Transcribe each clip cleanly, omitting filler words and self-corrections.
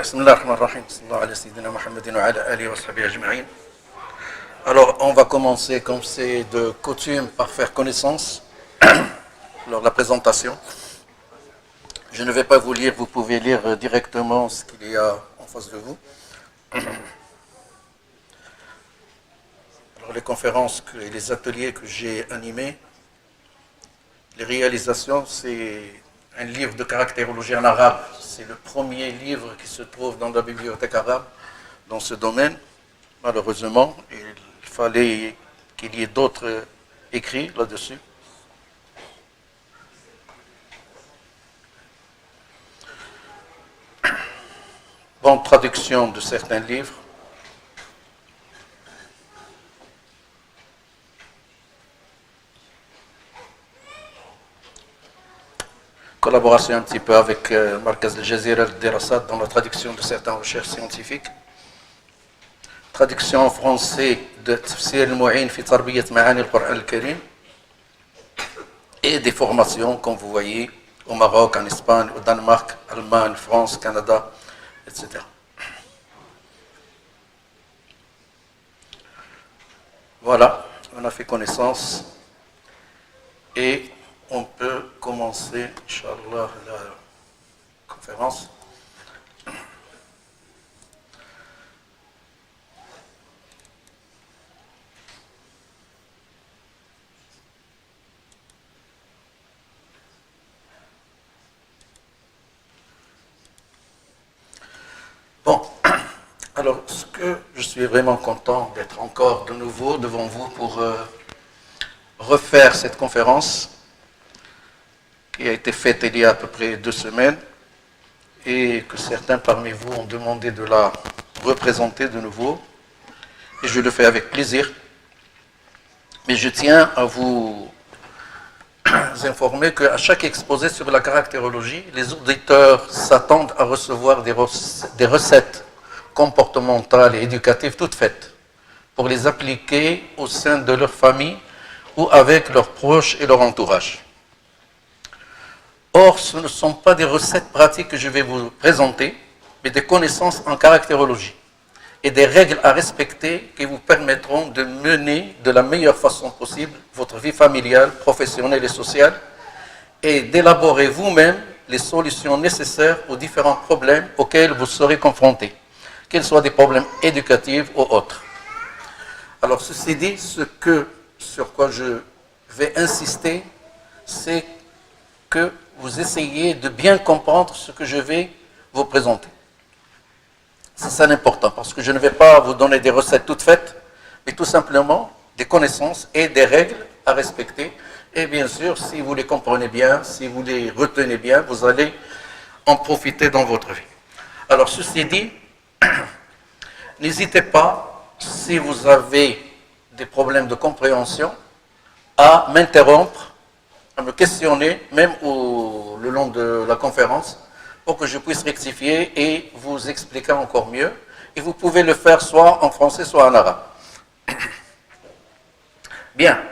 Bismillahirrahmanirrahim. Alors, on va commencer, comme c'est de coutume, par faire connaissance. Alors, la présentation. Je ne vais pas vous lire, vous pouvez lire directement ce qu'il y a en face de vous. Alors, les conférences et les ateliers que j'ai animés, les réalisations, c'est un livre de caractérologie en arabe. C'est le premier livre qui se trouve dans la bibliothèque arabe dans ce domaine. Malheureusement, il fallait qu'il y ait d'autres écrits là-dessus. Bon, traduction de certains livres. Collaboration un petit peu avec Markaz al-Jazira al-Dirasat dans la traduction de certaines recherches scientifiques. Traduction en français de Tafsir al-Mu'in fi Tarbiyat Ma'ani al-Qur'an al-Karim. Et des formations, comme vous voyez, au Maroc, en Espagne, au Danemark, Allemagne, France, Canada, etc. Voilà, on a fait connaissance. Et on peut commencer, Inch'Allah, la conférence. Bon, alors, ce que je suis vraiment content d'être encore de nouveau devant vous pour refaire cette conférence qui a été faite il y a à peu près 2 semaines et que certains parmi vous ont demandé de la représenter de nouveau. Et je le fais avec plaisir. Mais je tiens à vous informer qu'à chaque exposé sur la caractérologie, les auditeurs s'attendent à recevoir des recettes comportementales et éducatives toutes faites pour les appliquer au sein de leur famille ou avec leurs proches et leur entourage. Or, ce ne sont pas des recettes pratiques que je vais vous présenter, mais des connaissances en caractérologie et des règles à respecter qui vous permettront de mener de la meilleure façon possible votre vie familiale, professionnelle et sociale et d'élaborer vous-même les solutions nécessaires aux différents problèmes auxquels vous serez confrontés, qu'ils soient des problèmes éducatifs ou autres. Alors, ceci dit, sur quoi je vais insister, c'est que vous essayez de bien comprendre ce que je vais vous présenter. C'est ça l'important, parce que je ne vais pas vous donner des recettes toutes faites, mais tout simplement des connaissances et des règles à respecter. Et bien sûr, si vous les comprenez bien, si vous les retenez bien, vous allez en profiter dans votre vie. Alors, ceci dit, n'hésitez pas, si vous avez des problèmes de compréhension, à m'interrompre, à me questionner, même le long de la conférence, pour que je puisse rectifier et vous expliquer encore mieux. Et vous pouvez le faire soit en français, soit en arabe. Bien.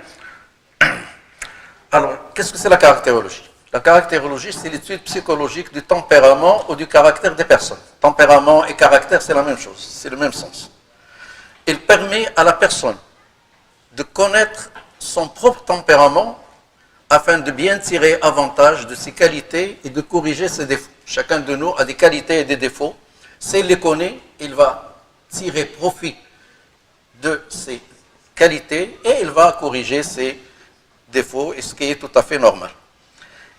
Alors, qu'est-ce que c'est la caractérologie? La caractérologie, c'est l'étude psychologique du tempérament ou du caractère des personnes. Tempérament et caractère, c'est la même chose, c'est le même sens. Il permet à la personne de connaître son propre tempérament afin de bien tirer avantage de ses qualités et de corriger ses défauts. Chacun de nous a des qualités et des défauts. S'il les connaît, il va tirer profit de ses qualités et il va corriger ses défauts, et ce qui est tout à fait normal.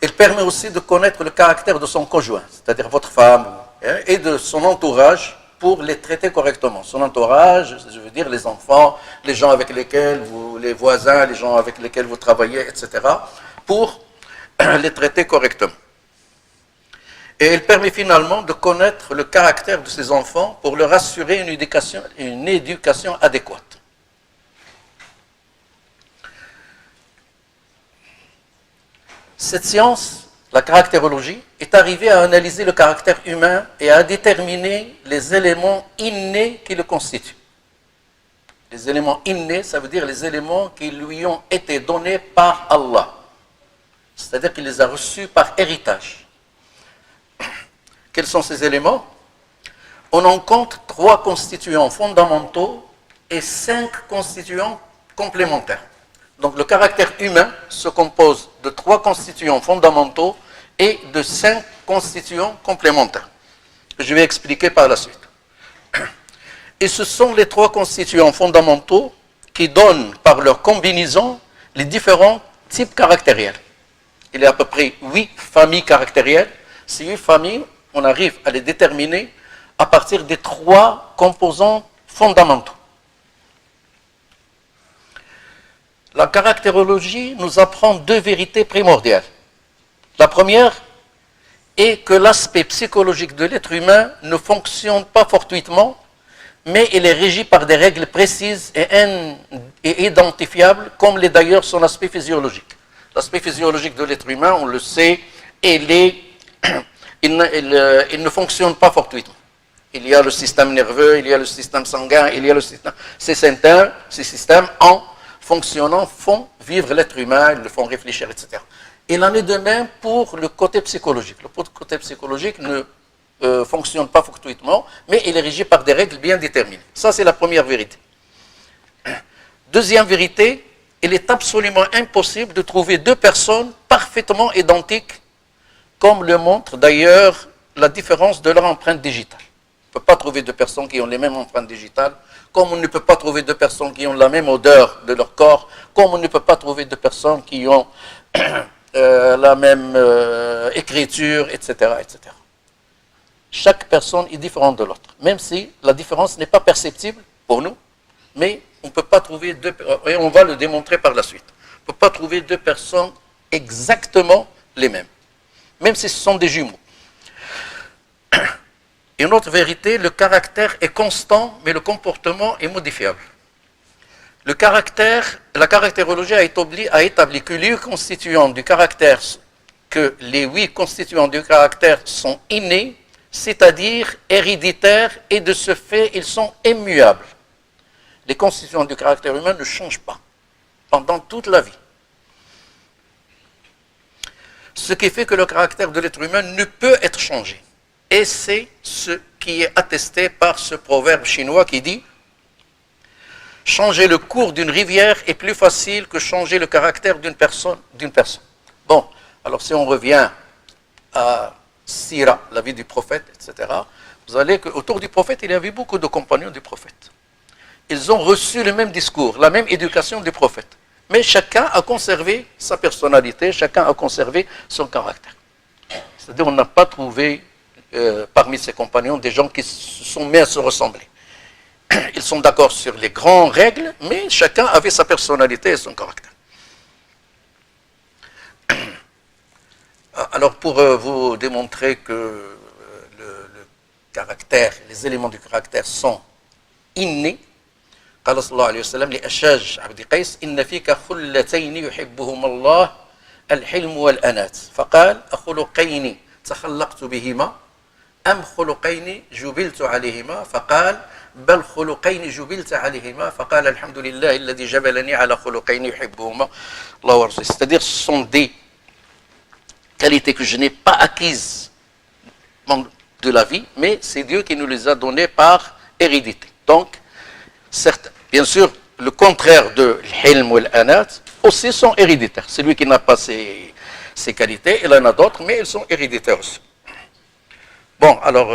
Il permet aussi de connaître le caractère de son conjoint, c'est-à-dire votre femme, et de son entourage pour les traiter correctement. Son entourage, je veux dire les enfants, les gens avec lesquels les voisins, les gens avec lesquels vous travaillez, etc., pour les traiter correctement. Et il permet finalement de connaître le caractère de ses enfants pour leur assurer une éducation adéquate. Cette science, la caractérologie, est arrivée à analyser le caractère humain et à déterminer les éléments innés qui le constituent. Les éléments innés, ça veut dire les éléments qui lui ont été donnés par Allah. C'est-à-dire qu'il les a reçus par héritage. Quels sont ces éléments? on en compte 3 constituants fondamentaux et 5 constituants complémentaires. Donc le caractère humain se compose de 3 constituants fondamentaux et de 5 constituants complémentaires. Je vais expliquer par la suite. Et ce sont les 3 constituants fondamentaux qui donnent par leur combinaison les différents types caractériels. Il y a à peu près 8 familles caractérielles. Ces 8 familles, on arrive à les déterminer à partir des 3 composants fondamentaux. La caractérologie nous apprend 2 vérités primordiales. La première est que l'aspect psychologique de l'être humain ne fonctionne pas fortuitement, mais il est régi par des règles précises et identifiables, comme l'est d'ailleurs son aspect physiologique. L'aspect physiologique de l'être humain, on le sait, il ne fonctionne pas fortuitement. Il y a le système nerveux, il y a le système sanguin, il y a le système... Ces systèmes, en fonctionnant, font vivre l'être humain, ils le font réfléchir, etc. Il en est de même pour le côté psychologique. Le côté psychologique ne fonctionne pas fortuitement, mais il est régi par des règles bien déterminées. Ça, c'est la première vérité. Deuxième vérité, il est absolument impossible de trouver 2 personnes parfaitement identiques, comme le montre d'ailleurs la différence de leur empreinte digitale. On ne peut pas trouver 2 personnes qui ont les mêmes empreintes digitales, comme on ne peut pas trouver 2 personnes qui ont la même odeur de leur corps, comme on ne peut pas trouver 2 personnes qui ont la même écriture, etc., etc. Chaque personne est différente de l'autre, même si la différence n'est pas perceptible pour nous, mais on ne peut pas trouver 2, et on va le démontrer par la suite. On ne peut pas trouver 2 personnes exactement les mêmes, même si ce sont des jumeaux. Et une autre vérité, le caractère est constant, mais le comportement est modifiable. La caractérologie a établi que les 8 constituants du caractère sont innés, c'est-à-dire héréditaires, et de ce fait, ils sont immuables. Les constituants du caractère humain ne changent pas pendant toute la vie. Ce qui fait que le caractère de l'être humain ne peut être changé. Et c'est ce qui est attesté par ce proverbe chinois qui dit « Changer le cours d'une rivière est plus facile que changer le caractère d'une personne. » Bon, alors si on revient à Sira, la vie du prophète, etc., vous allez qu'autour du prophète, il y avait beaucoup de compagnons du prophète. Ils ont reçu le même discours, la même éducation du prophète. Mais chacun a conservé sa personnalité, chacun a conservé son caractère. C'est-à-dire qu'on n'a pas trouvé parmi ses compagnons des gens qui se sont mis à se ressembler. Ils sont d'accord sur les grandes règles, mais chacun avait sa personnalité et son caractère. Alors pour vous démontrer que le caractère, les éléments du caractère sont innés, قال صلى الله عليه وسلم لأشاج عبد قيس إن فيك خلتين يحبهما الله الحلم والأنات فقال أخلقين تخلقت بهما أم خلقين جبلت عليهما فقال بل خلقين جبلت عليهما فقال الحمد لله الذي جبلني على خلقين يحبهما الله ورسوله. C'est-à-dire ce sont des qualités que je n'ai pas acquises de la vie, mais c'est Dieu qui nous les a données par hérédité. Donc, certes, bien sûr, le contraire de l'hilm ou l'anat aussi sont héréditaires. Celui qui n'a pas ces qualités, il en a d'autres, mais elles sont héréditaires aussi. Bon, alors,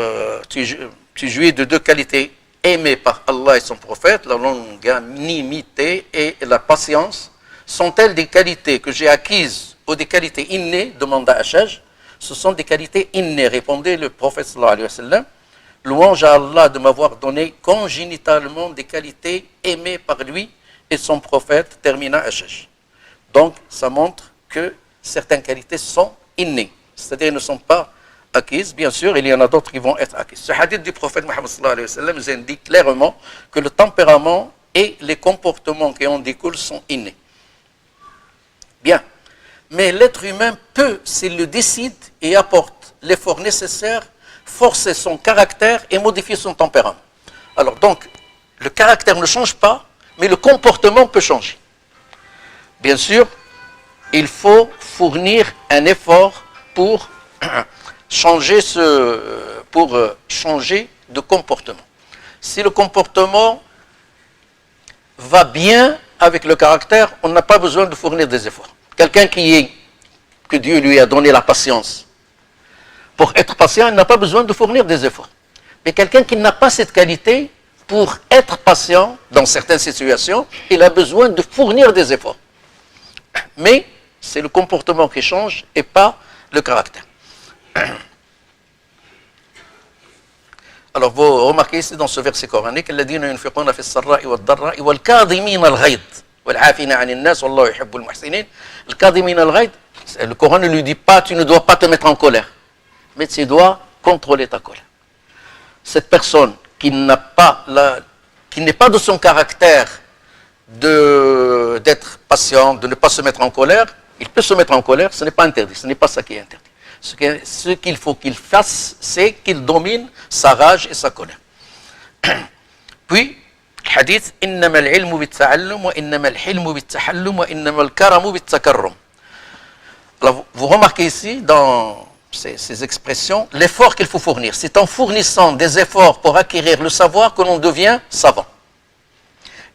tu jouis de 2 qualités aimées par Allah et son prophète, la longanimité et la patience. Sont-elles des qualités que j'ai acquises ou des qualités innées, demanda Ashaj. Ce sont des qualités innées, répondait le prophète sallallahu alayhi wa sallam. Louange à Allah de m'avoir donné congénitalement des qualités aimées par lui et son prophète, termina Ashaj. Donc, ça montre que certaines qualités sont innées, c'est-à-dire ne sont pas acquises. Bien sûr, il y en a d'autres qui vont être acquises. Ce hadith du prophète Mohammed sallallahu alayhi wa sallam nous indique clairement que le tempérament et les comportements qui en découlent sont innés. Bien. Mais l'être humain peut, s'il le décide et apporte l'effort nécessaire, forcer son caractère et modifier son tempérament. Alors donc, le caractère ne change pas, mais le comportement peut changer. Bien sûr, il faut fournir un effort pour changer de comportement. Si le comportement va bien avec le caractère, on n'a pas besoin de fournir des efforts. Quelqu'un que Dieu lui a donné la patience, pour être patient, il n'a pas besoin de fournir des efforts. Mais quelqu'un qui n'a pas cette qualité, pour être patient dans certaines situations, il a besoin de fournir des efforts. Mais c'est le comportement qui change et pas le caractère. Alors vous remarquez ici dans ce verset coranique, الذين ينفقون في السراء والضراء والكاظمين الغيظ والعافين عن الناس والله يحب المحسنين. الكاظمين الغيظ, le Coran ne lui dit pas tu ne dois pas te mettre en colère, mais tu dois contrôler ta colère. Cette personne qui n'est pas de son caractère d'être patient, de ne pas se mettre en colère, il peut se mettre en colère, ce n'est pas interdit, ce n'est pas ça qui est interdit. Ce qu'il faut qu'il fasse, c'est qu'il domine sa rage et sa colère. Puis, le hadith, إنما العلم بالتعلم وإنما الحلم بالتحلم وإنما الكرم بالتكرم. Alors, vous remarquez ici, dans ces expressions, l'effort qu'il faut fournir. C'est en fournissant des efforts pour acquérir le savoir que l'on devient savant.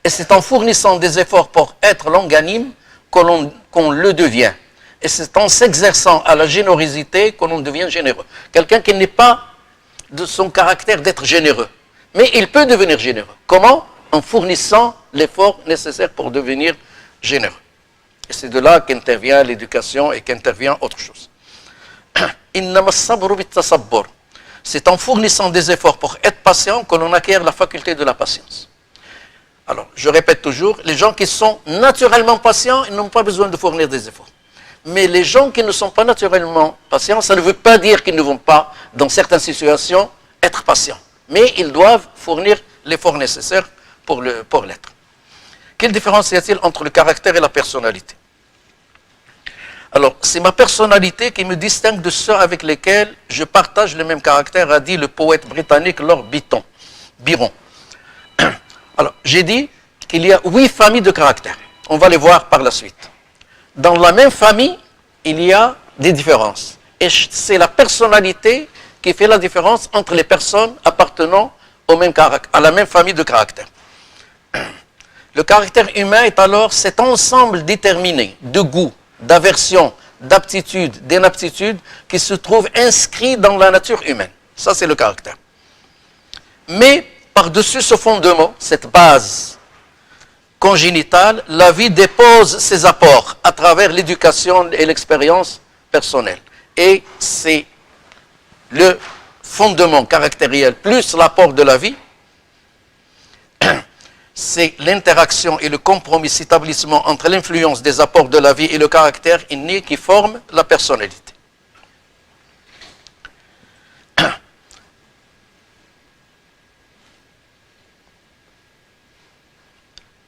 Et c'est en fournissant des efforts pour être longanime qu'on le devient. Et c'est en s'exerçant à la générosité que l'on devient généreux. Quelqu'un qui n'est pas de son caractère d'être généreux, mais il peut devenir généreux. Comment? En fournissant l'effort nécessaire pour devenir généreux. Et c'est de là qu'intervient l'éducation et qu'intervient autre chose. C'est en fournissant des efforts pour être patient que l'on acquiert la faculté de la patience. Alors, je répète toujours, les gens qui sont naturellement patients, ils n'ont pas besoin de fournir des efforts. Mais les gens qui ne sont pas naturellement patients, ça ne veut pas dire qu'ils ne vont pas, dans certaines situations, être patients. Mais ils doivent fournir l'effort nécessaire pour l'être. Quelle différence y a-t-il entre le caractère et la personnalité? Alors, c'est ma personnalité qui me distingue de ceux avec lesquels je partage le même caractère, a dit le poète britannique Lord Byron. Alors, j'ai dit qu'il y a 8 familles de caractères. On va les voir par la suite. Dans la même famille, il y a des différences. Et c'est la personnalité qui fait la différence entre les personnes appartenant à la même famille de caractères. Le caractère humain est alors cet ensemble déterminé de goûts, d'aversion, d'aptitude, d'inaptitude qui se trouve inscrit dans la nature humaine. Ça, c'est le caractère. Mais par-dessus ce fondement, cette base congénitale, la vie dépose ses apports à travers l'éducation et l'expérience personnelle. Et c'est le fondement caractériel plus l'apport de la vie, c'est l'interaction et le compromis établissement entre l'influence des apports de la vie et le caractère inné qui forment la personnalité.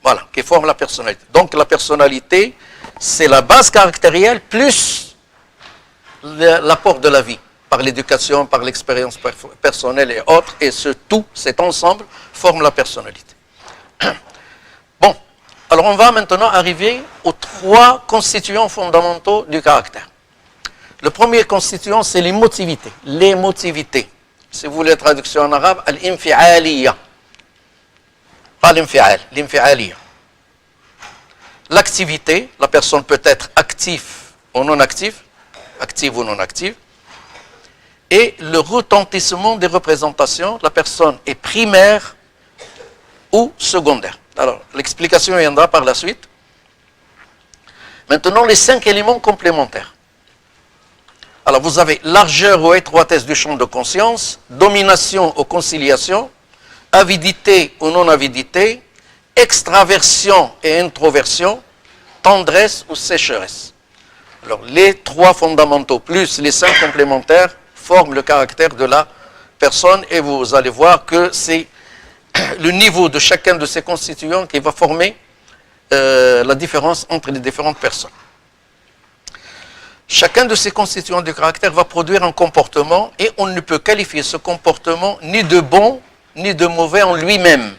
Voilà, qui forme la personnalité. Donc la personnalité, c'est la base caractérielle plus l'apport de la vie, par l'éducation, par l'expérience personnelle et autres, et ce tout, cet ensemble, forme la personnalité. Bon, alors on va maintenant arriver aux 3 constituants fondamentaux du caractère. Le premier constituant, c'est l'émotivité. L'émotivité. Si vous voulez la traduction en arabe, al-infi'aliyya. Pas l'infi'al, l'infi'aliyya. L'activité, la personne peut être active ou non active, active ou non active. Et le retentissement des représentations, la personne est primaire ou secondaire. Alors, l'explication viendra par la suite. Maintenant, les 5 éléments complémentaires. Alors, vous avez largeur ou étroitesse du champ de conscience, domination ou conciliation, avidité ou non-avidité, extraversion et introversion, tendresse ou sécheresse. Alors, les 3 fondamentaux plus les 5 complémentaires forment le caractère de la personne et vous allez voir que c'est le niveau de chacun de ces constituants qui va former la différence entre les différentes personnes. Chacun de ces constituants du caractère va produire un comportement et on ne peut qualifier ce comportement ni de bon ni de mauvais en lui-même.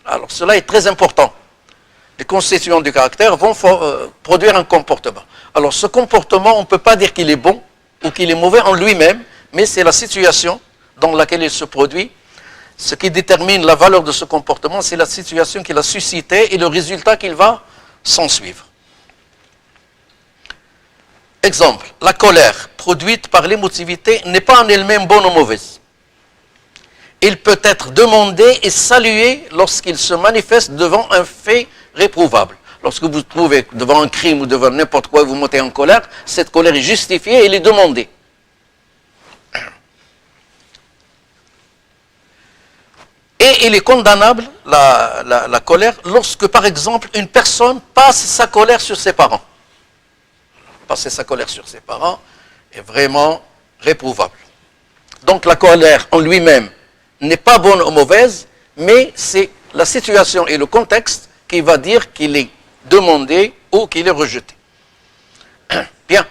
Alors cela est très important. Les constituants du caractère vont produire un comportement. Alors ce comportement, on ne peut pas dire qu'il est bon ou qu'il est mauvais en lui-même, mais c'est la situation dans laquelle il se produit Ce qui détermine la valeur de ce comportement, c'est la situation qu'il a suscitée et le résultat qu'il va s'en suivre. Exemple, la colère produite par l'émotivité n'est pas en elle-même bonne ou mauvaise. Il peut être demandé et salué lorsqu'il se manifeste devant un fait réprouvable. Lorsque vous trouvez devant un crime ou devant n'importe quoi, vous montez en colère, cette colère est justifiée et elle est demandée. Et il est condamnable, la colère, lorsque, par exemple, une personne passe sa colère sur ses parents. Passer sa colère sur ses parents est vraiment réprouvable. Donc la colère en lui-même n'est pas bonne ou mauvaise, mais c'est la situation et le contexte qui va dire qu'il est demandé ou qu'il est rejeté. Bien,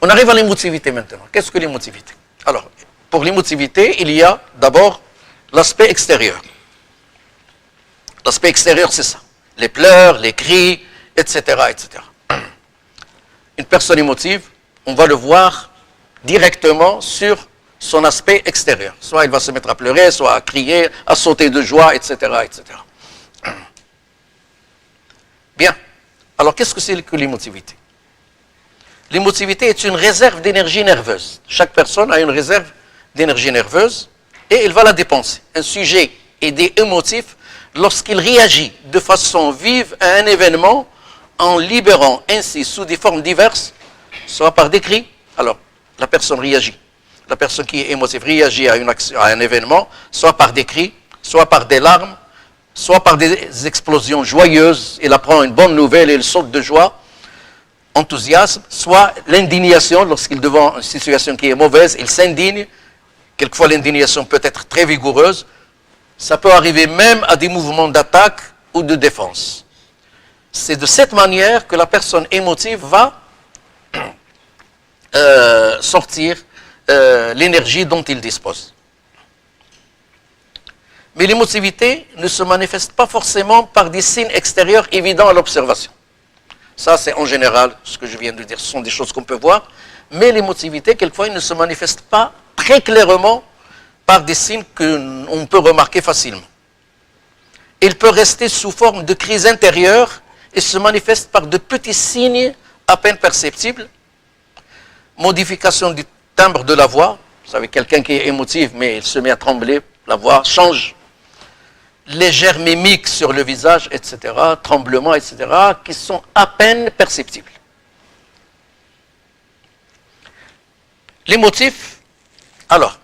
on arrive à l'émotivité maintenant. Qu'est-ce que l'émotivité? Alors, pour l'émotivité, il y a d'abord l'aspect extérieur. L'aspect extérieur, c'est ça. Les pleurs, les cris, etc., etc. Une personne émotive, on va le voir directement sur son aspect extérieur. Soit il va se mettre à pleurer, soit à crier, à sauter de joie, etc., etc. Bien. Alors, qu'est-ce que c'est que l'émotivité? L'émotivité est une réserve d'énergie nerveuse. Chaque personne a une réserve d'énergie nerveuse et il va la dépenser. Un sujet est émotif lorsqu'il réagit de façon vive à un événement en libérant ainsi sous des formes diverses, soit par des cris. Alors, la personne réagit. La personne qui est émotive réagit à une action, à un événement, soit par des cris, soit par des larmes, soit par des explosions joyeuses. Il apprend une bonne nouvelle et il saute de joie, enthousiasme, soit l'indignation lorsqu'il est devant une situation qui est mauvaise, il s'indigne. Quelquefois, l'indignation peut être très vigoureuse. Ça peut arriver même à des mouvements d'attaque ou de défense. C'est de cette manière que la personne émotive va sortir l'énergie dont il dispose. Mais l'émotivité ne se manifeste pas forcément par des signes extérieurs évidents à l'observation. Ça, c'est en général ce que je viens de dire. Ce sont des choses qu'on peut voir. Mais l'émotivité, quelquefois, il ne se manifeste pas très clairement par des signes qu'on peut remarquer facilement. Il peut rester sous forme de crise intérieure et se manifeste par de petits signes à peine perceptibles. Modification du timbre de la voix. Vous savez, quelqu'un qui est émotif, mais il se met à trembler, la voix change. Légère mimique sur le visage, etc., tremblements, etc., qui sont à peine perceptibles. L'émotif, alors,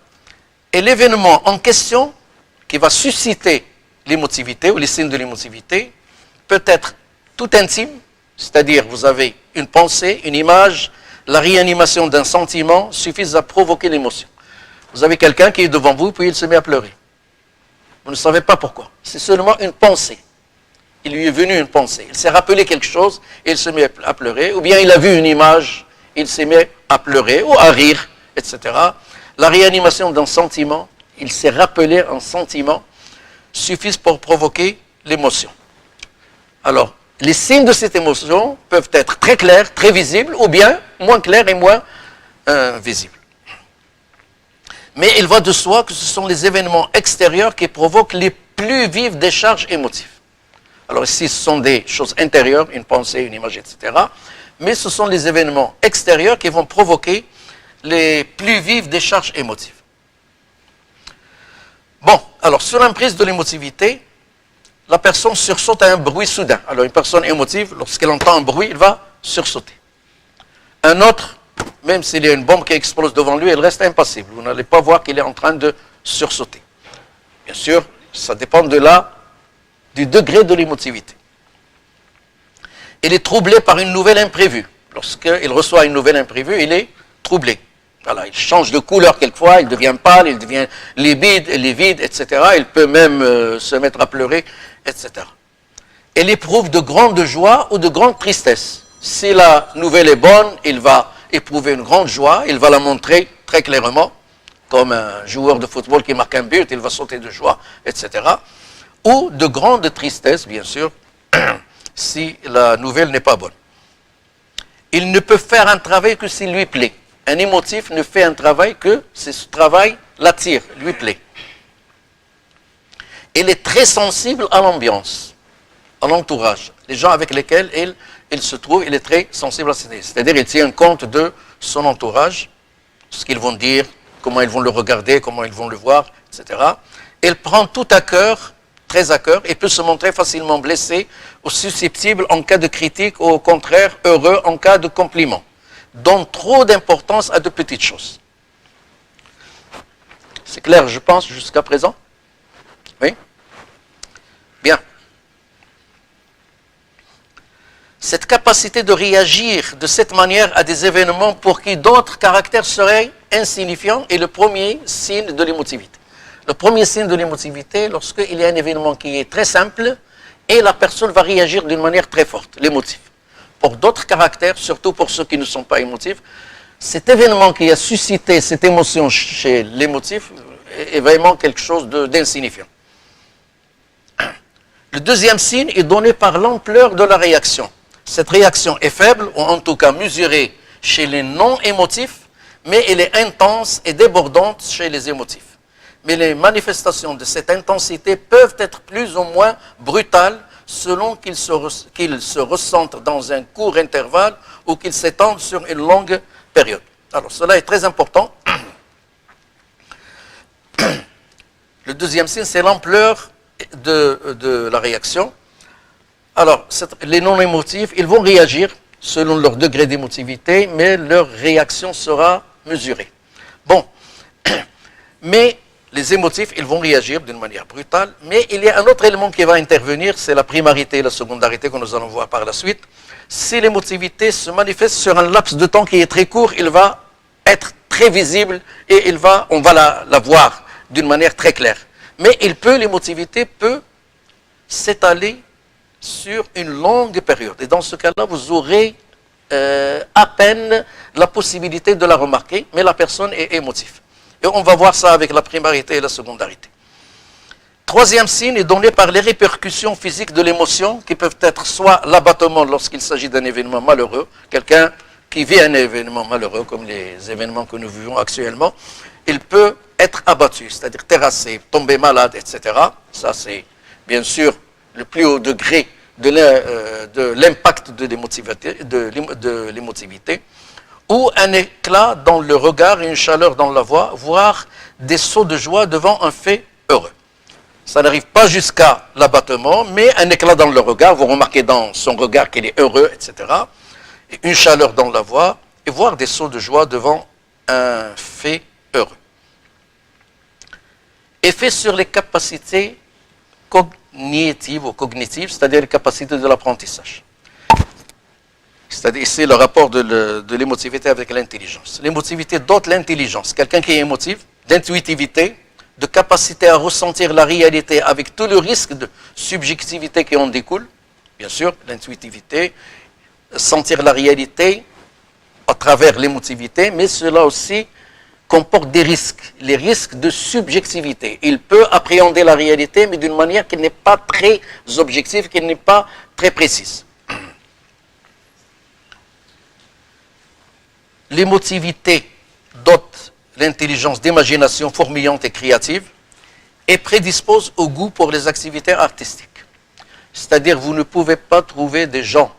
est l'événement en question qui va susciter l'émotivité ou les signes de l'émotivité, peut être tout intime, c'est-à-dire vous avez une pensée, une image, la réanimation d'un sentiment suffisent à provoquer l'émotion. Vous avez quelqu'un qui est devant vous, puis il se met à pleurer. Vous ne savez pas pourquoi. C'est seulement une pensée. Il lui est venu une pensée. Il s'est rappelé quelque chose et il se met à pleurer. Ou bien il a vu une image, il s'est mis à pleurer ou à rire, etc. La réanimation d'un sentiment, il s'est rappelé un sentiment, suffisent pour provoquer l'émotion. Alors, les signes de cette émotion peuvent être très clairs, très visibles, ou bien moins clairs et moins visibles. Mais il va de soi que ce sont les événements extérieurs qui provoquent les plus vives décharges émotives. Alors ici, ce sont des choses intérieures, une pensée, une image, etc. Mais ce sont les événements extérieurs qui vont provoquer les plus vives décharges émotives. Bon, alors sur l'emprise de l'émotivité, la personne sursaute à un bruit soudain. Alors une personne émotive, lorsqu'elle entend un bruit, elle va sursauter. Un autre, même s'il y a une bombe qui explose devant lui, elle reste impassible. Vous n'allez pas voir qu'il est en train de sursauter. Bien sûr, ça dépend du degré de l'émotivité. Il est troublé par une nouvelle imprévue. Lorsqu'il reçoit une nouvelle imprévue, il est troublé. Voilà, il change de couleur quelquefois, il devient pâle, il devient livide, etc. Il peut même se mettre à pleurer, etc. Il éprouve de grande joie ou de grande tristesse. Si la nouvelle est bonne, il va éprouver une grande joie, il va la montrer très clairement, comme un joueur de football qui marque un but, il va sauter de joie, etc. Ou de grande tristesse, bien sûr, si la nouvelle n'est pas bonne. Il ne peut faire un travail que s'il lui plaît. Un émotif ne fait un travail que si ce travail l'attire, lui plaît. il est très sensible à l'ambiance, à l'entourage. Les gens avec lesquels il se trouve, il est très sensible à ça. C'est-à-dire, il tient compte de son entourage, ce qu'ils vont dire, comment ils vont le regarder, comment ils vont le voir, etc. Il prend tout à cœur, très à cœur, et peut se montrer facilement blessé ou susceptible en cas de critique, ou au contraire, heureux en cas de compliment. Donne trop d'importance à de petites choses. C'est clair, je pense, jusqu'à présent? Oui? Bien. Cette capacité de réagir de cette manière à des événements pour qui d'autres caractères seraient insignifiants est le premier signe de l'émotivité. Le premier signe de l'émotivité, lorsqu'il y a un événement qui est très simple et la personne va réagir d'une manière très forte, l'émotif. Pour d'autres caractères, surtout pour ceux qui ne sont pas émotifs, cet événement qui a suscité cette émotion chez l'émotif est vraiment quelque chose d'insignifiant. Le deuxième signe est donné par l'ampleur de la réaction. Cette réaction est faible, ou en tout cas mesurée chez les non-émotifs, mais elle est intense et débordante chez les émotifs. Mais les manifestations de cette intensité peuvent être plus ou moins brutales selon qu'ils se ressentent dans un court intervalle ou qu'ils s'étendent sur une longue période. Alors, cela est très important. Le deuxième signe, c'est l'ampleur de la réaction. Alors, les non-émotifs, ils vont réagir selon leur degré d'émotivité, mais leur réaction sera mesurée. Bon, mais les émotifs, ils vont réagir d'une manière brutale, mais il y a un autre élément qui va intervenir, c'est la primarité et la secondarité que nous allons voir par la suite. Si l'émotivité se manifeste sur un laps de temps qui est très court, il va être très visible et on va la voir d'une manière très claire. Mais l'émotivité peut s'étaler sur une longue période. Et dans ce cas-là, vous aurez à peine la possibilité de la remarquer, mais la personne est émotive. Et on va voir ça avec la primarité et la secondarité. Troisième signe est donné par les répercussions physiques de l'émotion, qui peuvent être soit l'abattement lorsqu'il s'agit d'un événement malheureux, quelqu'un qui vit un événement malheureux, comme les événements que nous vivons actuellement, il peut être abattu, c'est-à-dire terrassé, tomber malade, etc. Ça, c'est bien sûr le plus haut degré de l'impact de l'émotivité, ou un éclat dans le regard et une chaleur dans la voix, voire des sauts de joie devant un fait heureux. Ça n'arrive pas jusqu'à l'abattement, mais un éclat dans le regard, vous remarquez dans son regard qu'il est heureux, etc. Et une chaleur dans la voix, et voire des sauts de joie devant un fait heureux. Effet sur les capacités cognitives ou cognitives, c'est-à-dire les capacités de l'apprentissage. C'est-à-dire ici le rapport de l'émotivité avec l'intelligence. L'émotivité dote l'intelligence. Quelqu'un qui est émotif, d'intuitivité, de capacité à ressentir la réalité avec tout le risque de subjectivité qui en découle. Bien sûr, l'intuitivité, sentir la réalité à travers l'émotivité, mais cela aussi comporte des risques, les risques de subjectivité. Il peut appréhender la réalité, mais d'une manière qui n'est pas très objective, qui n'est pas très précise. L'émotivité dote l'intelligence d'imagination fourmillante et créative et prédispose au goût pour les activités artistiques. C'est-à-dire, vous ne pouvez pas trouver des gens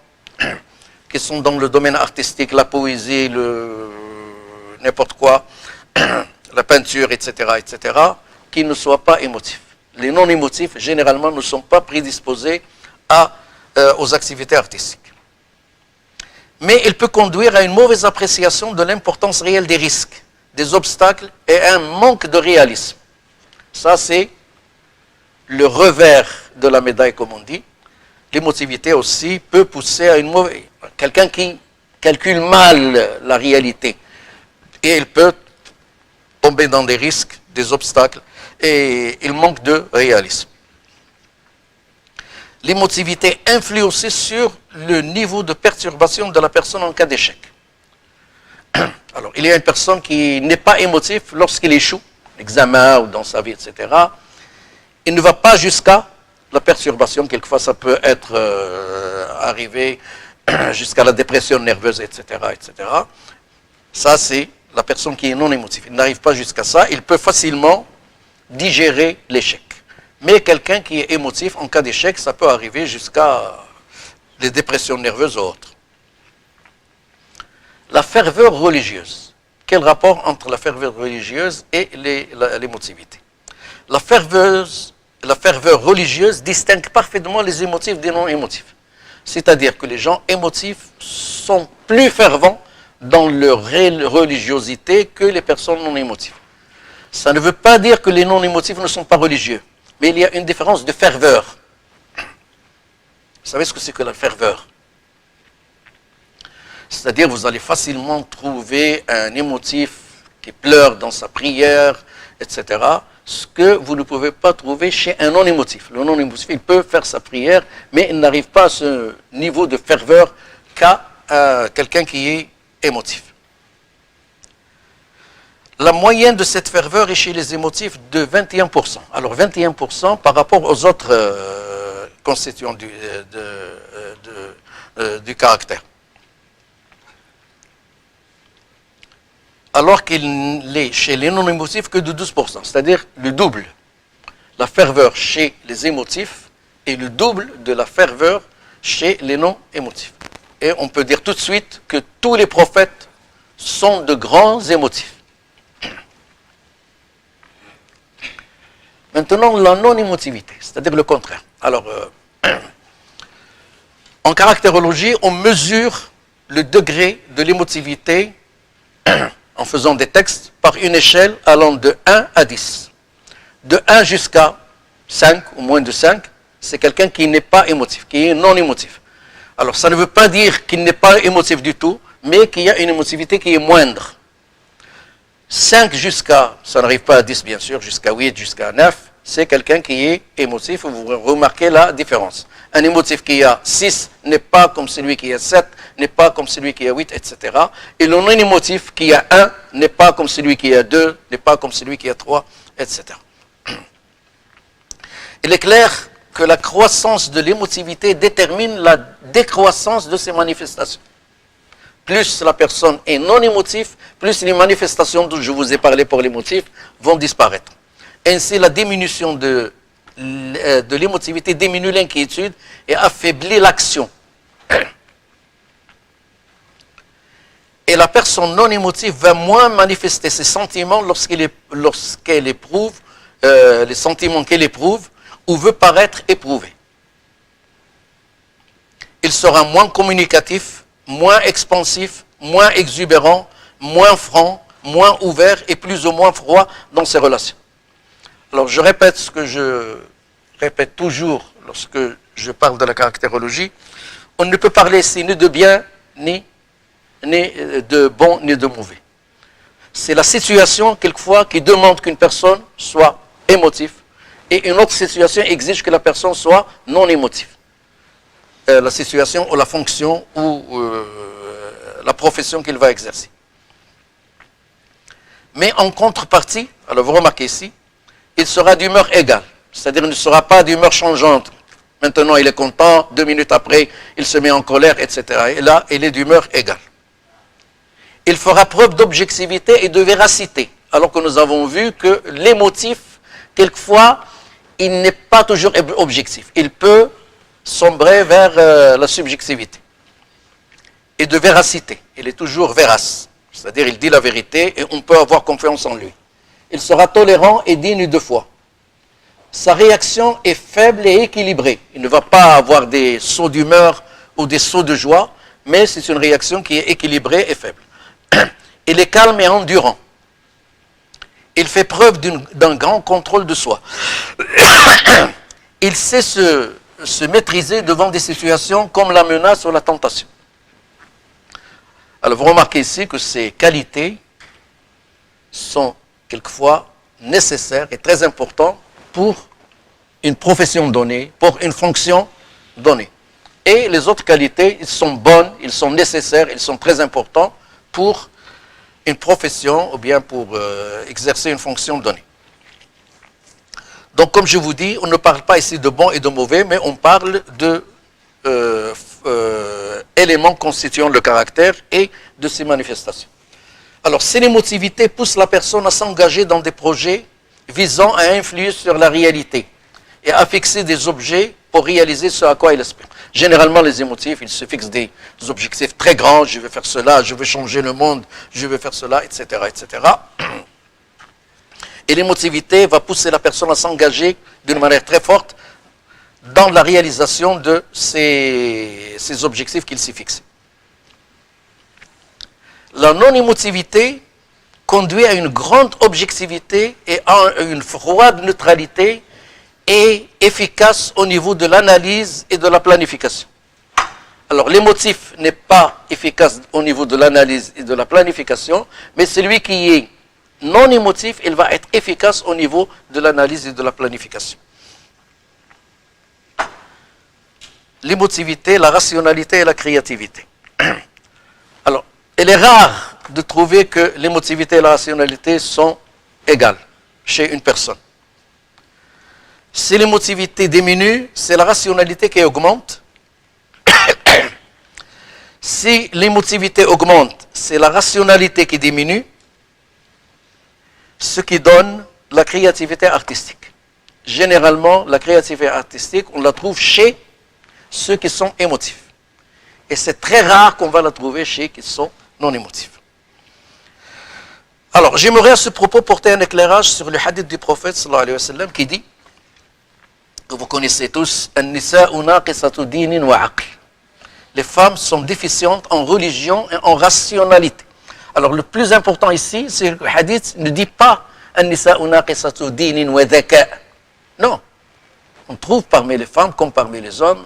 qui sont dans le domaine artistique, la poésie, n'importe quoi, la peinture, etc., qui ne soient pas émotifs. Les non-émotifs, généralement, ne sont pas prédisposés aux activités artistiques. Mais il peut conduire à une mauvaise appréciation de l'importance réelle des risques, des obstacles et un manque de réalisme. Ça, c'est le revers de la médaille, comme on dit. L'émotivité aussi peut pousser à une mauvaise... Quelqu'un qui calcule mal la réalité. Et il peut tomber dans des risques, des obstacles, et il manque de réalisme. L'émotivité influe aussi sur le niveau de perturbation de la personne en cas d'échec. Alors, il y a une personne qui n'est pas émotive lorsqu'il échoue, l'examen ou dans sa vie, etc. Il ne va pas jusqu'à la perturbation. Quelquefois, ça peut être arrivé jusqu'à la dépression nerveuse, etc., etc. Ça, c'est la personne qui est non émotive. Il n'arrive pas jusqu'à ça. Il peut facilement digérer l'échec. Mais quelqu'un qui est émotif, en cas d'échec, ça peut arriver jusqu'à les dépressions nerveuses ou autres. La ferveur religieuse. Quel rapport entre la ferveur religieuse et l'émotivité? La ferveur religieuse distingue parfaitement les émotifs des non-émotifs. C'est-à-dire que les gens émotifs sont plus fervents dans leur religiosité que les personnes non émotives. Ça ne veut pas dire que les non émotifs ne sont pas religieux, mais il y a une différence de ferveur. Vous savez ce que c'est que la ferveur? C'est-à-dire vous allez facilement trouver un émotif qui pleure dans sa prière, etc., ce que vous ne pouvez pas trouver chez un non-émotif. Le non-émotif, il peut faire sa prière, mais il n'arrive pas à ce niveau de ferveur qu'a quelqu'un qui est émotif. La moyenne de cette ferveur est chez les émotifs de 21%. Alors 21% par rapport aux autres constituants du caractère. Alors qu'il est chez les non-émotifs que de 12%, c'est-à-dire le double. La ferveur chez les émotifs est le double de la ferveur chez les non-émotifs. Et on peut dire tout de suite que tous les prophètes sont de grands émotifs. Maintenant, la non-émotivité, c'est-à-dire le contraire. Alors, en caractérologie, on mesure le degré de l'émotivité en faisant des textes par une échelle allant de 1 à 10. De 1 jusqu'à 5 ou moins de 5, c'est quelqu'un qui n'est pas émotif, qui est non émotif. Alors ça ne veut pas dire qu'il n'est pas émotif du tout, mais qu'il y a une émotivité qui est moindre. 5 jusqu'à, ça n'arrive pas à 10 bien sûr, jusqu'à 8, jusqu'à 9, c'est quelqu'un qui est émotif, vous remarquez la différence. Un émotif qui a 6 n'est pas comme celui qui a 7, n'est pas comme celui qui a 8, etc. Et le non-émotif qui a 1 n'est pas comme celui qui a 2, n'est pas comme celui qui a 3, etc. Il est clair que la croissance de l'émotivité détermine la décroissance de ses manifestations. Plus la personne est non émotive, plus les manifestations dont je vous ai parlé pour l'émotif vont disparaître. Ainsi, la diminution de l'émotivité diminue l'inquiétude et affaiblit l'action. Et la personne non émotive va moins manifester ses sentiments lorsqu'elle éprouve les sentiments qu'elle éprouve ou veut paraître éprouvée. Il sera moins communicatif, moins expansif, moins exubérant, moins franc, moins ouvert et plus ou moins froid dans ses relations. Alors je répète ce que je répète toujours lorsque je parle de la caractérologie. On ne peut parler ici ni de bien, ni de bon, ni de mauvais. C'est la situation, quelquefois, qui demande qu'une personne soit émotive, et une autre situation exige que la personne soit non émotive. La situation ou la fonction ou la profession qu'il va exercer. Mais en contrepartie, alors vous remarquez ici, il sera d'humeur égale, c'est-à-dire il ne sera pas d'humeur changeante. Maintenant il est content, 2 minutes après il se met en colère, etc. Et là il est d'humeur égale. Il fera preuve d'objectivité et de véracité, alors que nous avons vu que l'émotif, quelquefois, il n'est pas toujours objectif. Il peut sombrer vers la subjectivité. Et de véracité. Il est toujours vérace. C'est-à-dire, il dit la vérité et on peut avoir confiance en lui. Il sera tolérant et digne de foi. Sa réaction est faible et équilibrée. Il ne va pas avoir des sauts d'humeur ou des sauts de joie, mais c'est une réaction qui est équilibrée et faible. Il est calme et endurant. Il fait preuve d'un grand contrôle de soi. Il sait se maîtriser devant des situations comme la menace ou la tentation. Alors vous remarquez ici que ces qualités sont quelquefois nécessaires et très importantes pour une profession donnée, pour une fonction donnée. Et les autres qualités, ils sont bonnes, ils sont nécessaires, ils sont très importants pour une profession ou bien pour exercer une fonction donnée. Donc, comme je vous dis, on ne parle pas ici de bon et de mauvais, mais on parle de éléments constituant le caractère et de ses manifestations. Alors, si l'émotivité pousse la personne à s'engager dans des projets visant à influer sur la réalité, et à fixer des objets pour réaliser ce à quoi il aspire. Généralement, les émotifs, ils se fixent des objectifs très grands, je veux faire cela, je veux changer le monde, je veux faire cela, etc., etc. Et l'émotivité va pousser la personne à s'engager d'une manière très forte dans la réalisation de ces objectifs qu'il s'est fixés. La non-émotivité conduit à une grande objectivité et à une froide neutralité et efficace au niveau de l'analyse et de la planification. Alors, l'émotif n'est pas efficace au niveau de l'analyse et de la planification, mais celui qui est non émotif, il va être efficace au niveau de l'analyse et de la planification. L'émotivité, la rationalité et la créativité. Alors, il est rare de trouver que l'émotivité et la rationalité sont égales chez une personne. Si l'émotivité diminue, c'est la rationalité qui augmente. Si l'émotivité augmente, c'est la rationalité qui diminue, ce qui donne la créativité artistique. Généralement, la créativité artistique, on la trouve chez ceux qui sont émotifs. Et c'est très rare qu'on va la trouver chez ceux qui sont non émotifs. Alors, j'aimerais à ce propos porter un éclairage sur le hadith du prophète sallallahu alayhi wa sallam qui dit, que vous connaissez tous, les femmes sont déficientes en religion et en rationalité. Alors, le plus important ici, c'est que le hadith ne dit pas non. On trouve parmi les femmes, comme parmi les hommes,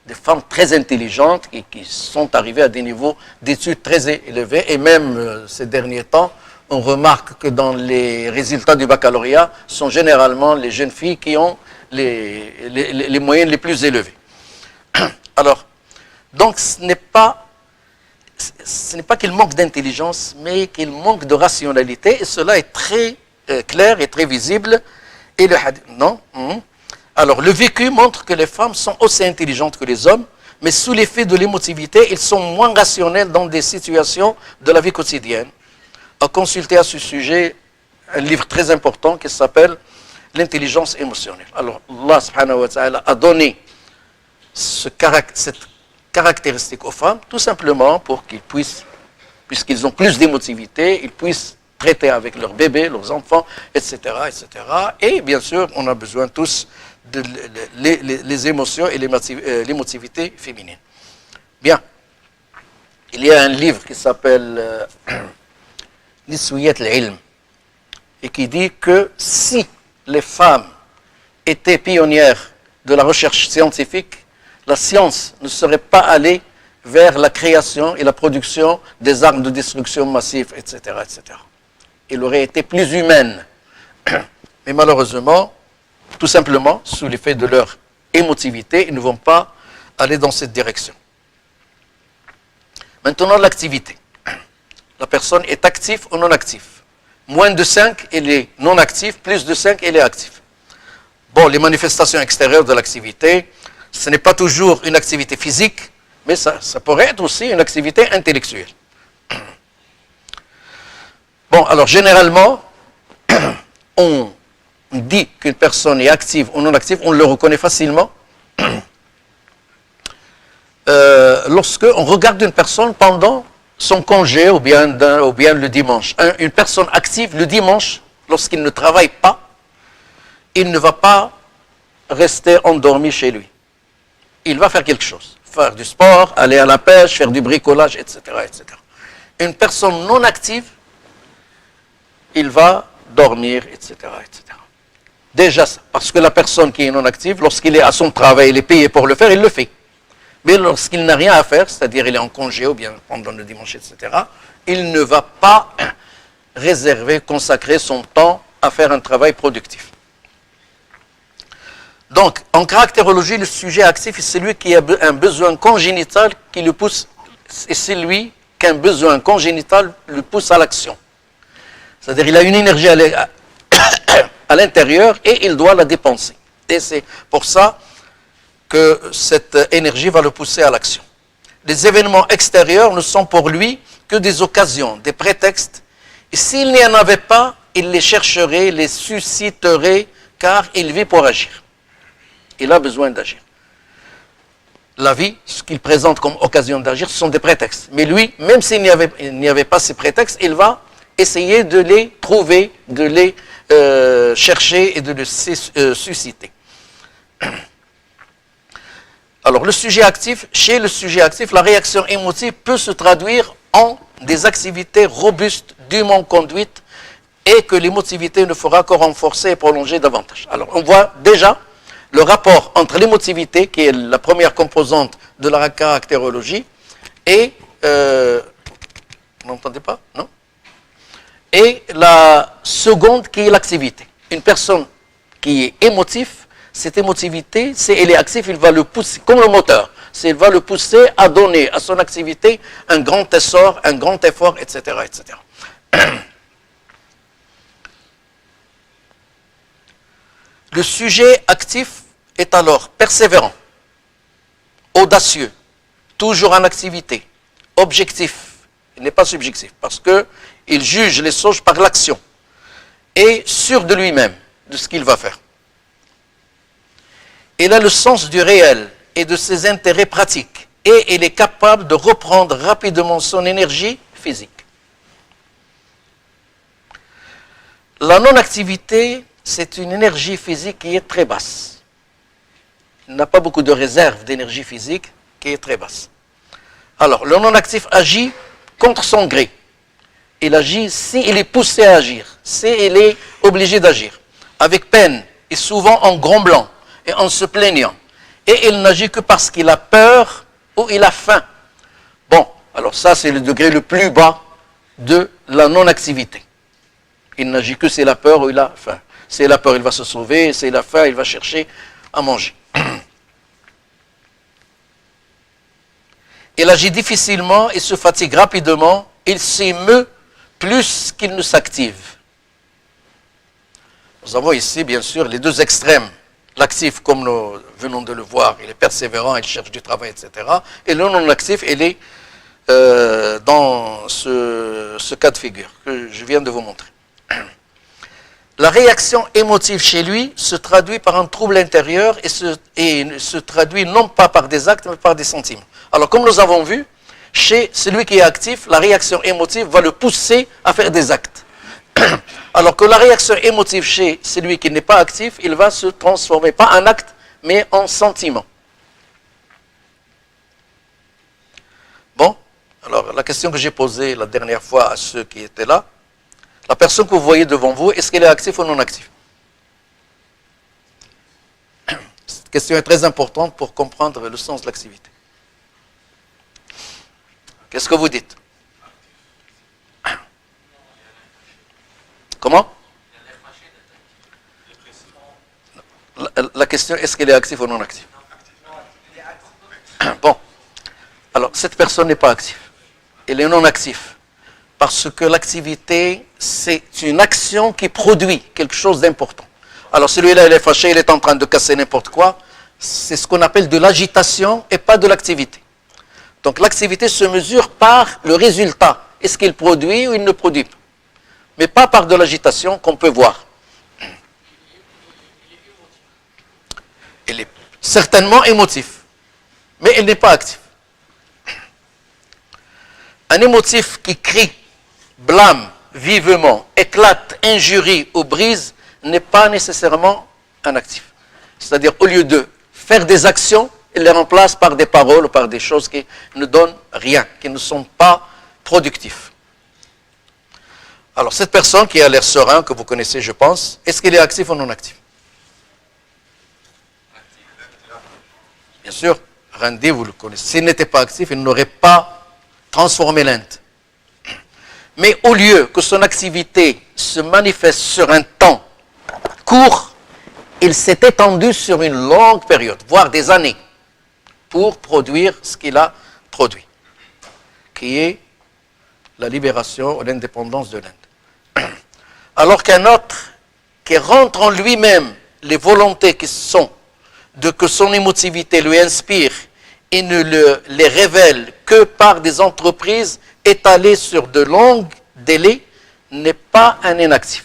des femmes très intelligentes et qui sont arrivées à des niveaux d'études très élevés. Et même ces derniers temps, on remarque que dans les résultats du baccalauréat, sont généralement les jeunes filles qui ont les moyennes les plus élevées. Alors, donc ce n'est pas qu'il manque d'intelligence, mais qu'il manque de rationalité, et cela est très clair et très visible. Et le hadith, non. Alors, le vécu montre que les femmes sont aussi intelligentes que les hommes, mais sous l'effet de l'émotivité, ils sont moins rationnels dans des situations de la vie quotidienne. À consulter à ce sujet un livre très important qui s'appelle L'intelligence émotionnelle. Alors, Allah subhanahu wa ta'ala a donné cette caractéristique aux femmes, tout simplement pour qu'ils puissent, puisqu'ils ont plus d'émotivité, ils puissent traiter avec leurs bébés, leurs enfants, etc., etc. Et bien sûr, on a besoin tous les émotions et l'émotivité féminine. Bien. Il y a un livre qui s'appelle Niswiyat al-Ilm et qui dit que si les femmes étaient pionnières de la recherche scientifique, la science ne serait pas allée vers la création et la production des armes de destruction massive, etc., etc. Elle aurait été plus humaine. Mais malheureusement, tout simplement, sous l'effet de leur émotivité, ils ne vont pas aller dans cette direction. Maintenant, l'activité. La personne est active ou non active. Moins de 5, elle est non active. Plus de 5, elle est active. Bon, les manifestations extérieures de l'activité, ce n'est pas toujours une activité physique, mais ça pourrait être aussi une activité intellectuelle. Bon, alors généralement, on dit qu'une personne est active ou non active, on le reconnaît facilement lorsque on regarde une personne pendant son congé ou bien le dimanche. Une personne active le dimanche, lorsqu'il ne travaille pas, il ne va pas rester endormi chez lui. Il va faire quelque chose. Faire du sport, aller à la pêche, faire du bricolage, etc., etc. Une personne non active, il va dormir, etc., etc. Déjà, parce que la personne qui est non active, lorsqu'il est à son travail, il est payé pour le faire, il le fait. Mais lorsqu'il n'a rien à faire, c'est-à-dire il est en congé ou bien pendant le dimanche, etc., il ne va pas consacrer son temps à faire un travail productif. Donc, en caractérologie, le sujet actif est celui qui a un besoin congénital qui le pousse, et celui qu'un besoin congénital le pousse à l'action. C'est-à-dire il a une énergie à l'intérieur et il doit la dépenser. Et c'est pour ça que cette énergie va le pousser à l'action. Les événements extérieurs ne sont pour lui que des occasions, des prétextes. Et s'il n'y en avait pas, il les chercherait, les susciterait, car il vit pour agir. il a besoin d'agir. La vie, ce qu'il présente comme occasion d'agir, ce sont des prétextes. Mais lui, même s'il n'y avait pas ces prétextes, il va essayer de les trouver, de les chercher et de les susciter. Alors, chez le sujet actif, la réaction émotive peut se traduire en des activités robustes, dûment conduites, et que l'émotivité ne fera que renforcer et prolonger davantage. Alors, on voit déjà le rapport entre l'émotivité, qui est la première composante de la caractérologie, et... vous n'entendez pas? Non? Et la seconde, qui est l'activité. Une personne qui est émotive, cette émotivité, elle est active, il va le pousser, comme le moteur, il va le pousser à donner à son activité un grand essor, un grand effort, etc., etc. Le sujet actif est alors persévérant, audacieux, toujours en activité, objectif, il n'est pas subjectif, parce qu'il juge les choses par l'action, et sûr de lui-même, de ce qu'il va faire. Il a le sens du réel et de ses intérêts pratiques, et il est capable de reprendre rapidement son énergie physique. La non-activité, c'est une énergie physique qui est très basse. Il n'a pas beaucoup de réserve d'énergie physique qui est très basse. Alors, le non-actif agit contre son gré. Il agit s'il est poussé à agir, s'il est obligé d'agir, avec peine et souvent en grumblant et en se plaignant. Et il n'agit que parce qu'il a peur ou il a faim. Bon, alors ça c'est le degré le plus bas de la non-activité. Il n'agit que s'il a peur ou il a faim. S'il a peur, il va se sauver. S'il a faim, il va chercher à manger. Il agit difficilement, il se fatigue rapidement, il s'émeut plus qu'il ne s'active. Nous avons ici, bien sûr, les deux extrêmes. L'actif, comme nous venons de le voir, il est persévérant, il cherche du travail, etc. Et le non-actif, il est dans ce cas de figure que je viens de vous montrer. La réaction émotive chez lui se traduit par un trouble intérieur et se traduit non pas par des actes, mais par des sentiments. Alors, comme nous avons vu, chez celui qui est actif, la réaction émotive va le pousser à faire des actes. Alors que la réaction émotive chez celui qui n'est pas actif, il va se transformer, pas en acte, mais en sentiment. Bon, alors la question que j'ai posée la dernière fois à ceux qui étaient là, la personne que vous voyez devant vous, est-ce qu'elle est active ou non active? Cette question est très importante pour comprendre le sens de l'activité. Qu'est-ce que vous dites? Comment? La question, est-ce qu'elle est active ou non active? Bon, alors cette personne n'est pas active. Elle est non active. Parce que l'activité, c'est une action qui produit quelque chose d'important. Alors celui-là, il est fâché, il est en train de casser n'importe quoi. C'est ce qu'on appelle de l'agitation et pas de l'activité. Donc l'activité se mesure par le résultat. Est-ce qu'il produit ou il ne produit pas? Mais pas par de l'agitation qu'on peut voir. Il est certainement émotif, mais il n'est pas actif. Un émotif qui crie, blâme vivement, éclate, injurie ou brise n'est pas nécessairement un actif. C'est-à-dire, au lieu de faire des actions, il les remplace par des paroles ou par des choses qui ne donnent rien, qui ne sont pas productives. Alors, cette personne qui a l'air serein, que vous connaissez, je pense, est-ce qu'il est actif ou non actif? Bien sûr, Randy, vous le connaissez. S'il n'était pas actif, il n'aurait pas transformé l'Inde. Mais au lieu que son activité se manifeste sur un temps court, il s'est étendu sur une longue période, voire des années, pour produire ce qu'il a produit, qui est la libération ou l'indépendance de l'Inde. Alors qu'un autre qui rentre en lui-même les volontés qui sont de que son émotivité lui inspire et ne les révèle que par des entreprises étalées sur de longs délais, n'est pas un inactif.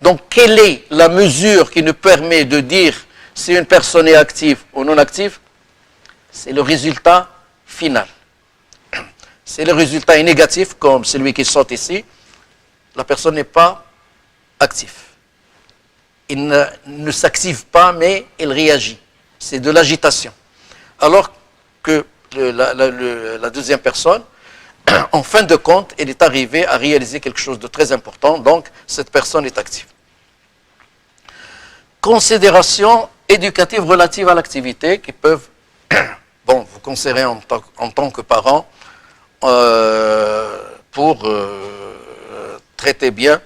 Donc, quelle est la mesure qui nous permet de dire si une personne est active ou non active, c'est le résultat final. Si le résultat est négatif, comme celui qui saute ici, la personne n'est pas active. Il ne s'active pas, mais il réagit. C'est de l'agitation. Alors que la deuxième personne, en fin de compte, elle est arrivée à réaliser quelque chose de très important, donc cette personne est active. Considérations éducatives relatives à l'activité qui peuvent, bon, vous considérer en tant que parent pour traiter bien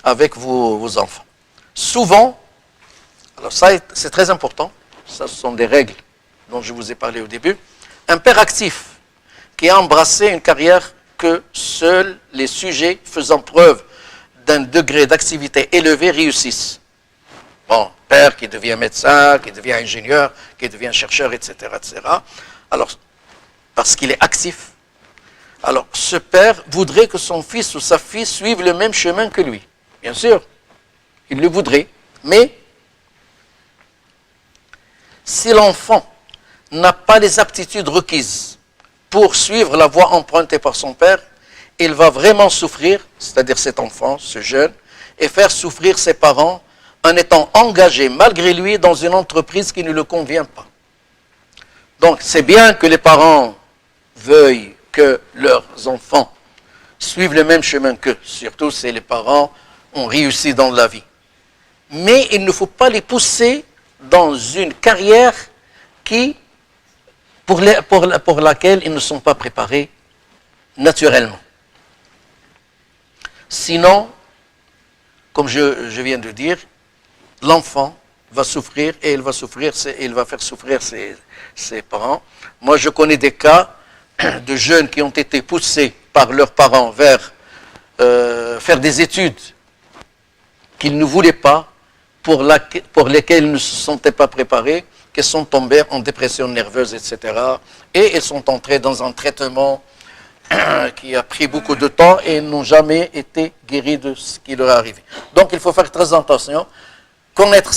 avec vos enfants. Souvent, alors ça c'est très important, ça ce sont des règles dont je vous ai parlé au début, un père actif qui a embrassé une carrière que seuls les sujets faisant preuve d'un degré d'activité élevé réussissent. Bon, père qui devient médecin, qui devient ingénieur, qui devient chercheur, etc., etc. Alors, parce qu'il est actif, alors ce père voudrait que son fils ou sa fille suive le même chemin que lui. Bien sûr, il le voudrait, mais si l'enfant n'a pas les aptitudes requises pour suivre la voie empruntée par son père, il va vraiment souffrir, c'est-à-dire cet enfant, ce jeune, et faire souffrir ses parents en étant engagé malgré lui dans une entreprise qui ne le convient pas. Donc c'est bien que les parents veuillent que leurs enfants suivent le même chemin qu'eux, surtout si les parents ont réussi dans la vie. Mais il ne faut pas les pousser dans une carrière pour laquelle ils ne sont pas préparés naturellement. Sinon, comme je viens de dire, l'enfant va souffrir et il va faire souffrir ses parents. Moi, je connais des cas de jeunes qui ont été poussés par leurs parents vers faire des études qu'ils ne voulaient pas, pour lesquelles ils ne se sentaient pas préparés, qui sont tombés en dépression nerveuse, etc. Et ils sont entrés dans un traitement qui a pris beaucoup de temps et n'ont jamais été guéris de ce qui leur est arrivé. Donc il faut faire très attention, connaître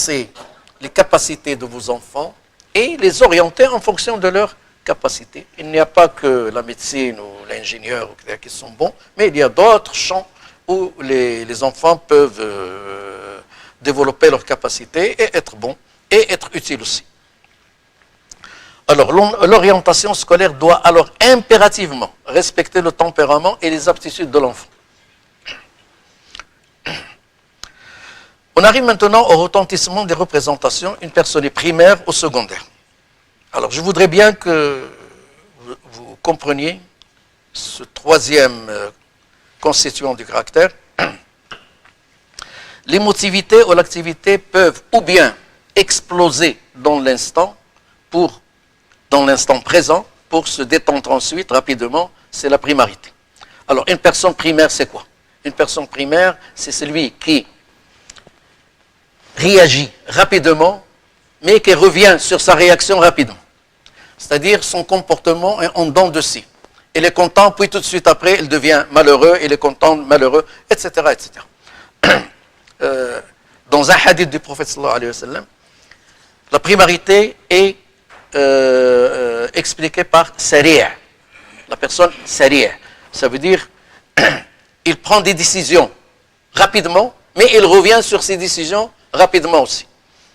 les capacités de vos enfants et les orienter en fonction de leurs capacités. Il n'y a pas que la médecine ou l'ingénieur qui sont bons, mais il y a d'autres champs où les enfants peuvent développer leurs capacités et être bons et être utiles aussi. Alors, l'orientation scolaire doit alors impérativement respecter le tempérament et les aptitudes de l'enfant. On arrive maintenant au retentissement des représentations, une personne est primaire ou secondaire. Alors, je voudrais bien que vous compreniez ce troisième constituant du caractère. L'émotivité ou l'activité peuvent ou bien exploser dans l'instant présent pour se détendre ensuite rapidement, c'est la primarité. Alors une personne primaire, c'est quoi? Une personne primaire, c'est celui qui réagit rapidement, mais qui revient sur sa réaction rapidement. C'est-à-dire son comportement est en dents de scie. Il est content, puis tout de suite après, il devient malheureux, il est content, malheureux, etc. etc. Dans un hadith du prophète sallallahu alayhi wa sallam, la primarité est expliquée par sari'. La personne sari'. Ça veut dire il prend des décisions rapidement, mais il revient sur ses décisions rapidement aussi.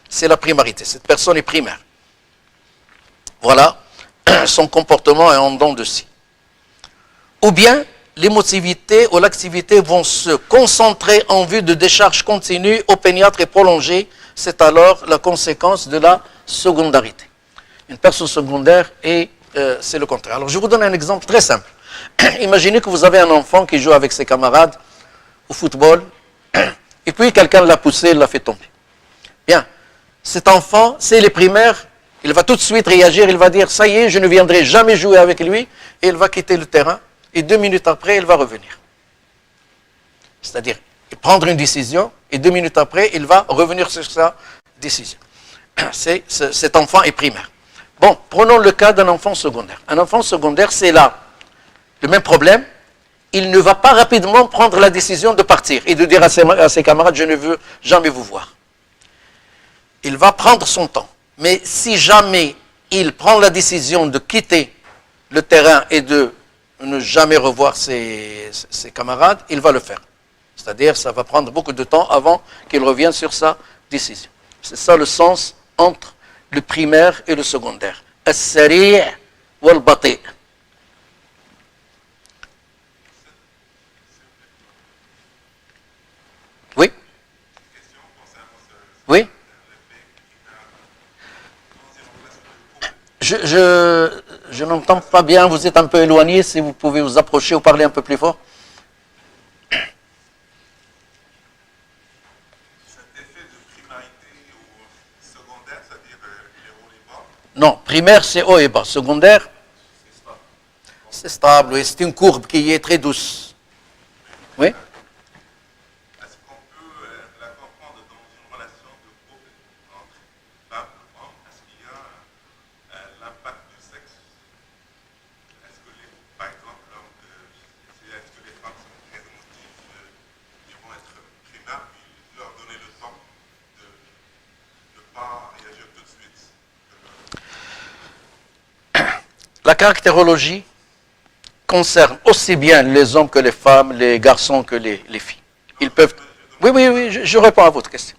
C'est la primarité. Cette personne est primaire. Voilà, son comportement est en dents de scie. Ou bien, l'émotivité ou l'activité vont se concentrer en vue de décharge continue, opiniâtre et prolongée. C'est alors la conséquence de la secondarité. Une personne secondaire, c'est le contraire. Alors, je vous donne un exemple très simple. Imaginez que vous avez un enfant qui joue avec ses camarades au football, et puis quelqu'un l'a poussé, l'a fait tomber. Bien, cet enfant, s'il est primaire, il va tout de suite réagir, il va dire, ça y est, je ne viendrai jamais jouer avec lui, et il va quitter le terrain, et 2 minutes après, il va revenir. C'est-à-dire, prendre une décision, et 2 minutes après, il va revenir sur sa décision. Cet enfant est primaire. Bon, prenons le cas d'un enfant secondaire. Un enfant secondaire, c'est là le même problème. Il ne va pas rapidement prendre la décision de partir et de dire à ses camarades, je ne veux jamais vous voir. il va prendre son temps. Mais si jamais il prend la décision de quitter le terrain et de ne jamais revoir ses camarades, il va le faire. C'est-à-dire, ça va prendre beaucoup de temps avant qu'il revienne sur sa décision. C'est ça le sens entre le primaire et le secondaire. As-sari' wal-bati'. Oui? Oui? Je n'entends pas bien, vous êtes un peu éloigné, si vous pouvez vous approcher ou parler un peu plus fort. Non, primaire c'est haut et bas. Secondaire, c'est stable, oui. C'est une courbe qui est très douce. Oui? Est-ce qu'on peut la comprendre dans une relation de couple entre femme et homme? Est-ce qu'il y a l'impact du sexe? Est-ce que, par exemple, est-ce que les femmes sont très émotives, ils vont être primaires, puis leur donner le temps de ne pas réagir tout de suite? La caractérologie concerne aussi bien les hommes que les femmes, les garçons que les filles. Ils peuvent... Oui, je réponds à votre question.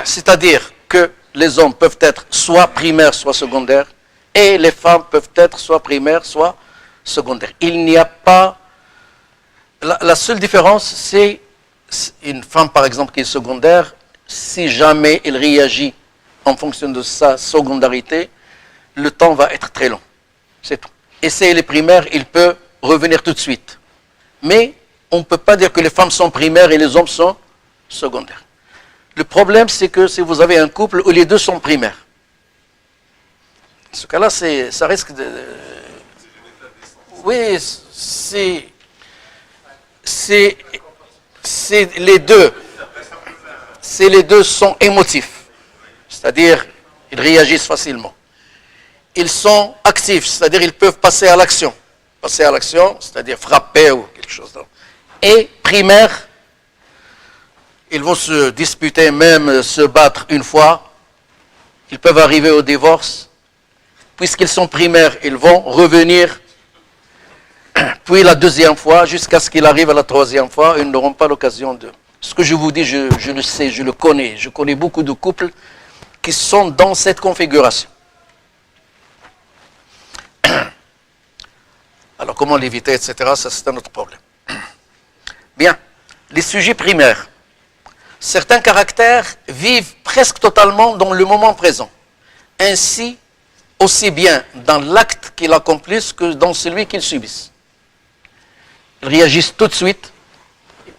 C'est-à-dire que les hommes peuvent être soit primaires, soit secondaires, et les femmes peuvent être soit primaires, soit secondaires. Il n'y a pas... La seule différence, c'est une femme, par exemple, qui est secondaire, si jamais elle réagit en fonction de sa secondarité, le temps va être très long. C'est tout. Et si elle est primaire, il peut revenir tout de suite. Mais on ne peut pas dire que les femmes sont primaires et les hommes sont secondaires. Le problème, c'est que si vous avez un couple où les deux sont primaires, dans ce cas-là, ça risque de... Oui, c'est les deux. C'est les deux sont émotifs. C'est-à-dire, ils réagissent facilement. Ils sont actifs, c'est-à-dire ils peuvent passer à l'action. Passer à l'action, c'est-à-dire frapper ou quelque chose d'autre. Et primaire, ils vont se disputer, même se battre une fois. Ils peuvent arriver au divorce. Puisqu'ils sont primaires, ils vont revenir. Puis la deuxième fois, jusqu'à ce qu'ils arrivent à la troisième fois, ils n'auront pas l'occasion de... Ce que je vous dis, je le sais, je le connais. Je connais beaucoup de couples qui sont dans cette configuration. Alors, comment l'éviter, etc., ça c'est un autre problème. Bien, les sujets primaires. Certains caractères vivent presque totalement dans le moment présent. Ainsi, aussi bien dans l'acte qu'ils accomplissent que dans celui qu'ils subissent. Ils réagissent tout de suite,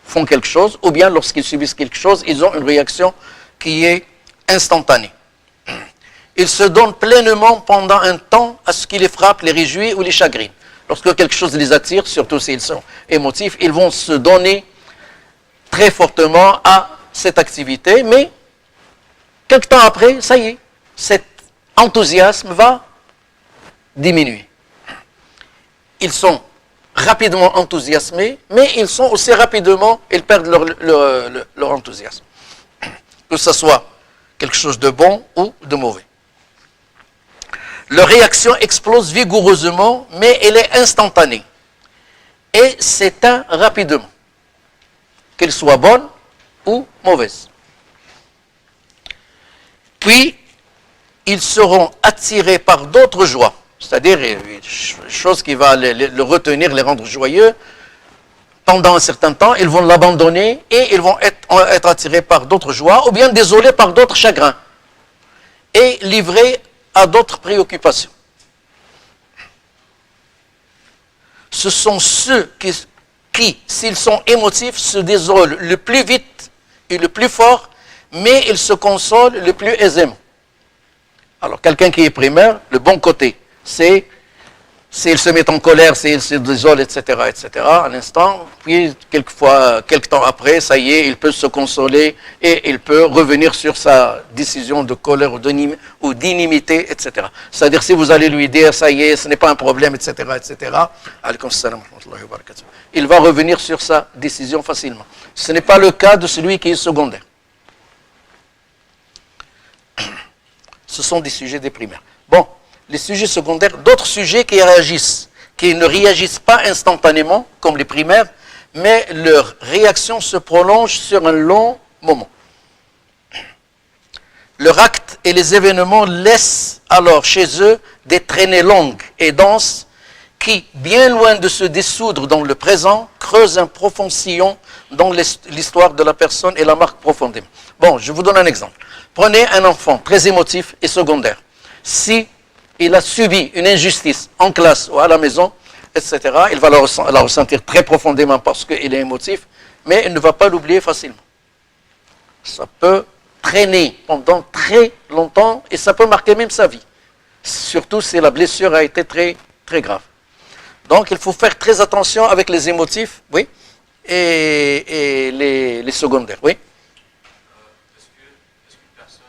font quelque chose, ou bien lorsqu'ils subissent quelque chose, ils ont une réaction qui est instantanée. Ils se donnent pleinement pendant un temps à ce qui les frappe, les réjouit ou les chagrine. Lorsque quelque chose les attire, surtout s'ils sont émotifs, ils vont se donner très fortement à cette activité, mais quelque temps après, ça y est, cet enthousiasme va diminuer. Ils sont rapidement enthousiasmés, mais ils sont aussi rapidement, ils perdent leur enthousiasme. Que ce soit quelque chose de bon ou de mauvais. Leur réaction explose vigoureusement, mais elle est instantanée. Et s'éteint rapidement. Qu'elle soit bonne ou mauvaise. Puis, ils seront attirés par d'autres joies. C'est-à-dire une chose qui va le retenir, les rendre joyeux. Pendant un certain temps, ils vont l'abandonner et ils vont être attirés par d'autres joies ou bien désolés par d'autres chagrins. Et livrés à d'autres préoccupations. Ce sont ceux qui, s'ils sont émotifs, se désolent le plus vite et le plus fort, mais ils se consolent le plus aisément. Alors, quelqu'un qui est primaire, le bon côté, c'est s'il se met en colère, s'il se désole, etc., à l'instant, puis quelque temps après, ça y est, il peut se consoler et il peut revenir sur sa décision de colère ou d'inimité, etc. C'est-à-dire, si vous allez lui dire, ça y est, ce n'est pas un problème, etc., il va revenir sur sa décision facilement. Ce n'est pas le cas de celui qui est secondaire. Ce sont des sujets des primaires. Bon, les sujets secondaires, d'autres sujets qui réagissent, qui ne réagissent pas instantanément, comme les primaires, mais leur réaction se prolonge sur un long moment. Leur acte et les événements laissent alors chez eux des traînées longues et denses qui, bien loin de se dissoudre dans le présent, creusent un profond sillon dans l'histoire de la personne et la marquent profondément. Bon, je vous donne un exemple. Prenez un enfant très émotif et secondaire. Si il a subi une injustice en classe ou à la maison, etc., il va la ressentir très profondément parce qu'il est émotif, mais il ne va pas l'oublier facilement. Ça peut traîner pendant très longtemps et ça peut marquer même sa vie. Surtout si la blessure a été très, très grave. Donc il faut faire très attention avec les émotifs, oui, et les secondaires, oui. Est-ce qu'une personne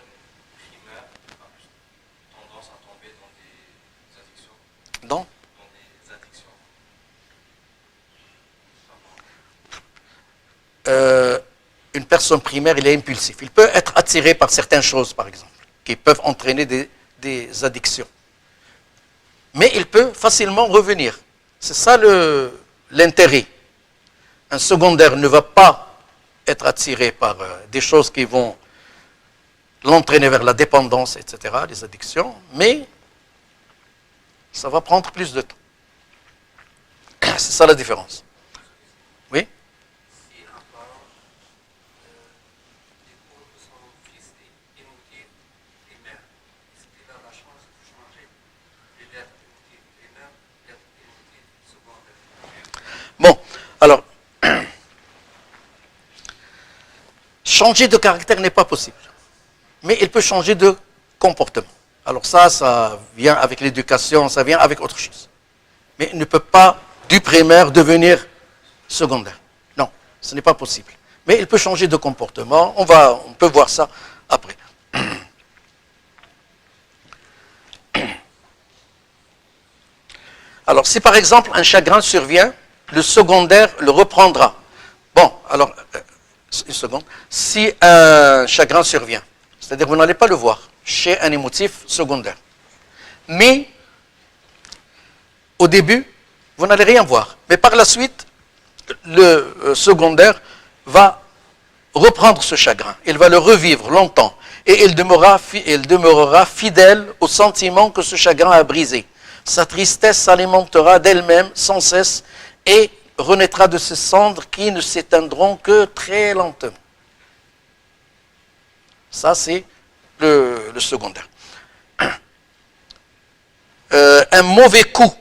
primaire a plus tendance à tomber dans des addictions? Dans Des addictions. Une personne primaire, il est impulsif. Il peut être attiré par certaines choses, par exemple, qui peuvent entraîner des addictions. Mais il peut facilement revenir. C'est ça l'intérêt. Un secondaire ne va pas être attiré par des choses qui vont l'entraîner vers la dépendance, etc., les addictions, mais ça va prendre plus de temps. C'est ça la différence. Oui? Si un parent écoute son fils émotif primaire, est-ce qu'il a la chance de changer de l'être émotif primaire d'être émotif secondaire? Bon, alors, changer de caractère n'est pas possible, mais il peut changer de comportement. Alors ça vient avec l'éducation, ça vient avec autre chose. Mais il ne peut pas, du primaire, devenir secondaire. Non, ce n'est pas possible. Mais il peut changer de comportement, on peut voir ça après. Alors, si par exemple un chagrin survient, le secondaire le reprendra. Bon, alors, une seconde. Si un chagrin survient, c'est-à-dire vous n'allez pas le voir chez un émotif secondaire. Mais, au début, vous n'allez rien voir. Mais par la suite, le secondaire va reprendre ce chagrin. Il va le revivre longtemps. Et il demeurera fidèle au sentiment que ce chagrin a brisé. Sa tristesse s'alimentera d'elle-même sans cesse et renaîtra de ces cendres qui ne s'éteindront que très lentement. Ça, c'est le secondaire. Un mauvais coup,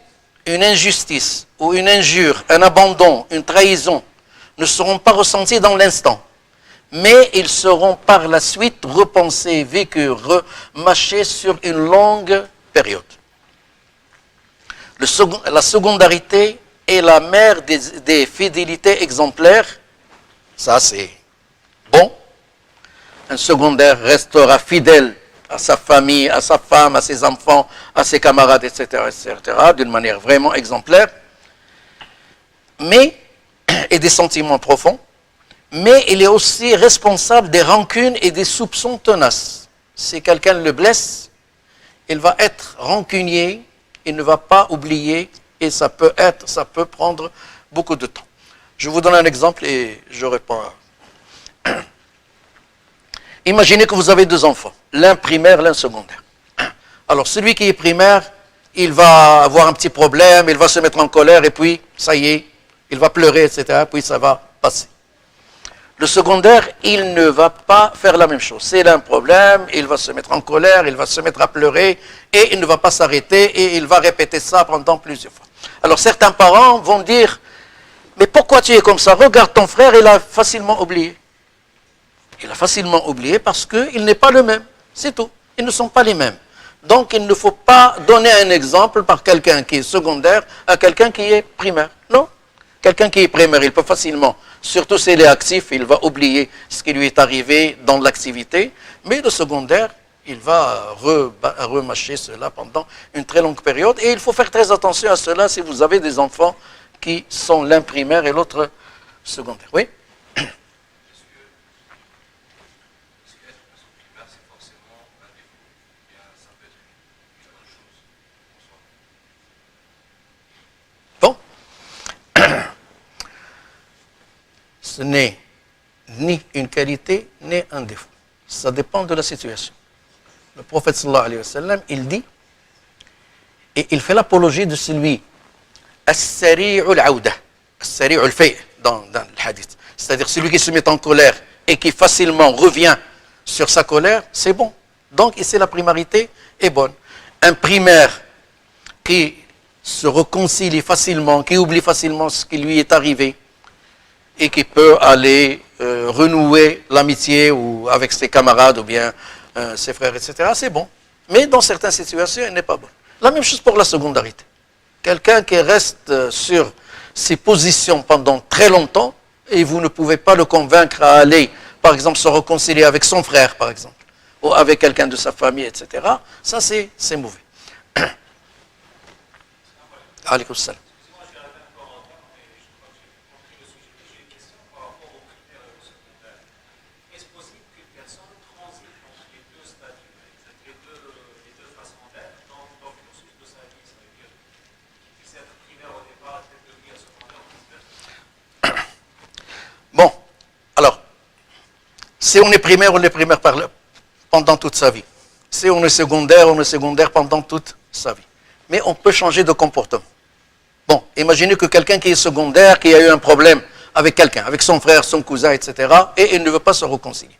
une injustice ou une injure, un abandon, une trahison ne seront pas ressentis dans l'instant, mais ils seront par la suite repensés, vécus, remâchés sur une longue période. La secondarité est la mère des fidélités exemplaires. Ça, c'est bon. Un secondaire restera fidèle à sa famille, à sa femme, à ses enfants, à ses camarades, etc., d'une manière vraiment exemplaire. Mais, et des sentiments profonds, mais il est aussi responsable des rancunes et des soupçons tenaces. Si quelqu'un le blesse, il va être rancunier, il ne va pas oublier, et ça peut prendre beaucoup de temps. Je vous donne un exemple et je réponds. Imaginez que vous avez deux enfants, l'un primaire, l'un secondaire. Alors celui qui est primaire, il va avoir un petit problème, il va se mettre en colère et puis, ça y est, il va pleurer, etc., puis ça va passer. Le secondaire, il ne va pas faire la même chose. S'il a un problème, il va se mettre en colère, il va se mettre à pleurer et il ne va pas s'arrêter et il va répéter ça pendant plusieurs fois. Alors certains parents vont dire, mais pourquoi tu es comme ça? Regarde ton frère, il a facilement oublié. Il a facilement oublié parce qu'il n'est pas le même. C'est tout. Ils ne sont pas les mêmes. Donc il ne faut pas donner un exemple par quelqu'un qui est secondaire à quelqu'un qui est primaire. Non. Quelqu'un qui est primaire, il peut facilement, surtout s'il est actif, il va oublier ce qui lui est arrivé dans l'activité. Mais le secondaire, il va remâcher cela pendant une très longue période. Et il faut faire très attention à cela si vous avez des enfants qui sont l'un primaire et l'autre secondaire. Oui? Est-ce que être personne primaire, c'est forcément un défaut? Bien, ce n'est ni une qualité, ni un défaut. Ça dépend de la situation. Le prophète sallallahu alayhi wa sallam, il dit, et il fait l'apologie de celui, as-sari'u al-awda, as-sari'u al-fay' dans le hadith. C'est-à-dire celui qui se met en colère et qui facilement revient sur sa colère, c'est bon. Donc ici la primarité est bonne. Un primaire qui se réconcilie facilement, qui oublie facilement ce qui lui est arrivé et qui peut aller renouer l'amitié ou avec ses camarades ou bien ses frères, etc., c'est bon. Mais dans certaines situations, il n'est pas bon. La même chose pour la secondarité. Quelqu'un qui reste sur ses positions pendant très longtemps et vous ne pouvez pas le convaincre à aller, par exemple, se réconcilier avec son frère, par exemple, ou avec quelqu'un de sa famille, etc., ça c'est mauvais. Alaykoum salam. Excusez-moi, je vais arrêter encore en temps, mais je crois que j'ai compris le sujet. J'ai une question par rapport aux critères secondaires. Est-ce possible qu'une personne transite entre les deux stades humains, les deux façons d'être, dans le cursus de sa vie? Ça veut dire qu'il puisse être primaire au départ et peut-être devenir secondaire ou vice-versa. Bon, alors, si on est primaire pendant toute sa vie. Si on est secondaire pendant toute sa vie. Mais on peut changer de comportement. Bon, imaginez que quelqu'un qui est secondaire, qui a eu un problème avec quelqu'un, avec son frère, son cousin, etc., et il ne veut pas se réconcilier.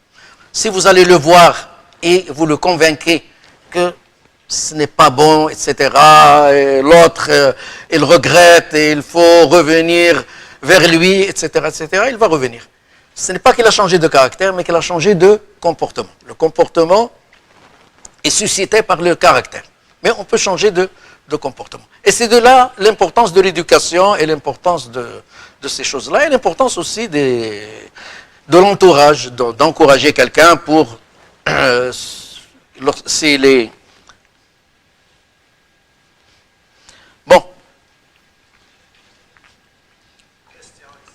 Si vous allez le voir et vous le convainquez que ce n'est pas bon, etc., et l'autre, il regrette et il faut revenir vers lui, etc., il va revenir. Ce n'est pas qu'il a changé de caractère, mais qu'il a changé de comportement. Le comportement est suscité par le caractère. Mais on peut changer de comportement. Et c'est de là l'importance de l'éducation et l'importance de ces choses-là, et l'importance aussi de l'entourage, d'encourager quelqu'un pour s'il est... Bon. Question ici.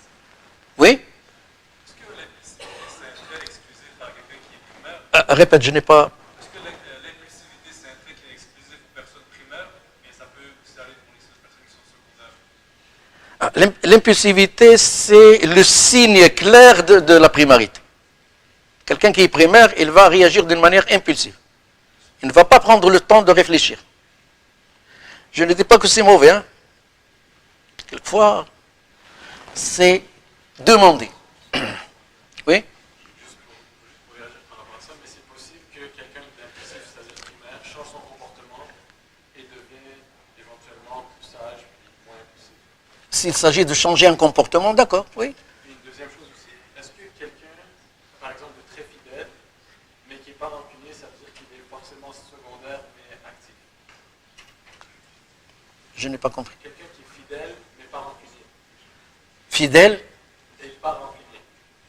Oui? Est-ce que l'impulsivité, c'est un trait exclusif par quelqu'un qui est primaire? Répète, je n'ai pas... Est-ce que l'impulsivité, c'est un trait qui est exclusif aux personnes primaires, mais ça peut aussi aller pour les personnes qui sont secondaires? L'impulsivité, c'est le signe clair de la primarité. Quelqu'un qui est primaire, il va réagir d'une manière impulsive. Il ne va pas prendre le temps de réfléchir. Je ne dis pas que c'est mauvais, hein. Quelquefois, c'est demander. Oui? Juste pour réagir par rapport à ça, mais c'est possible que quelqu'un d'impulsif, c'est-à-dire primaire, change son comportement et devient éventuellement plus sage puis moins impulsif. S'il s'agit de changer un comportement, d'accord, oui. Puis une deuxième chose aussi, est-ce que quelqu'un, par exemple, de très fidèle, mais qui n'est pas rancunier, ça veut dire qu'il est forcément secondaire mais actif? Je n'ai pas compris. Quelqu'un qui est fidèle mais pas rancunier. Fidèle? Et pas rancunier.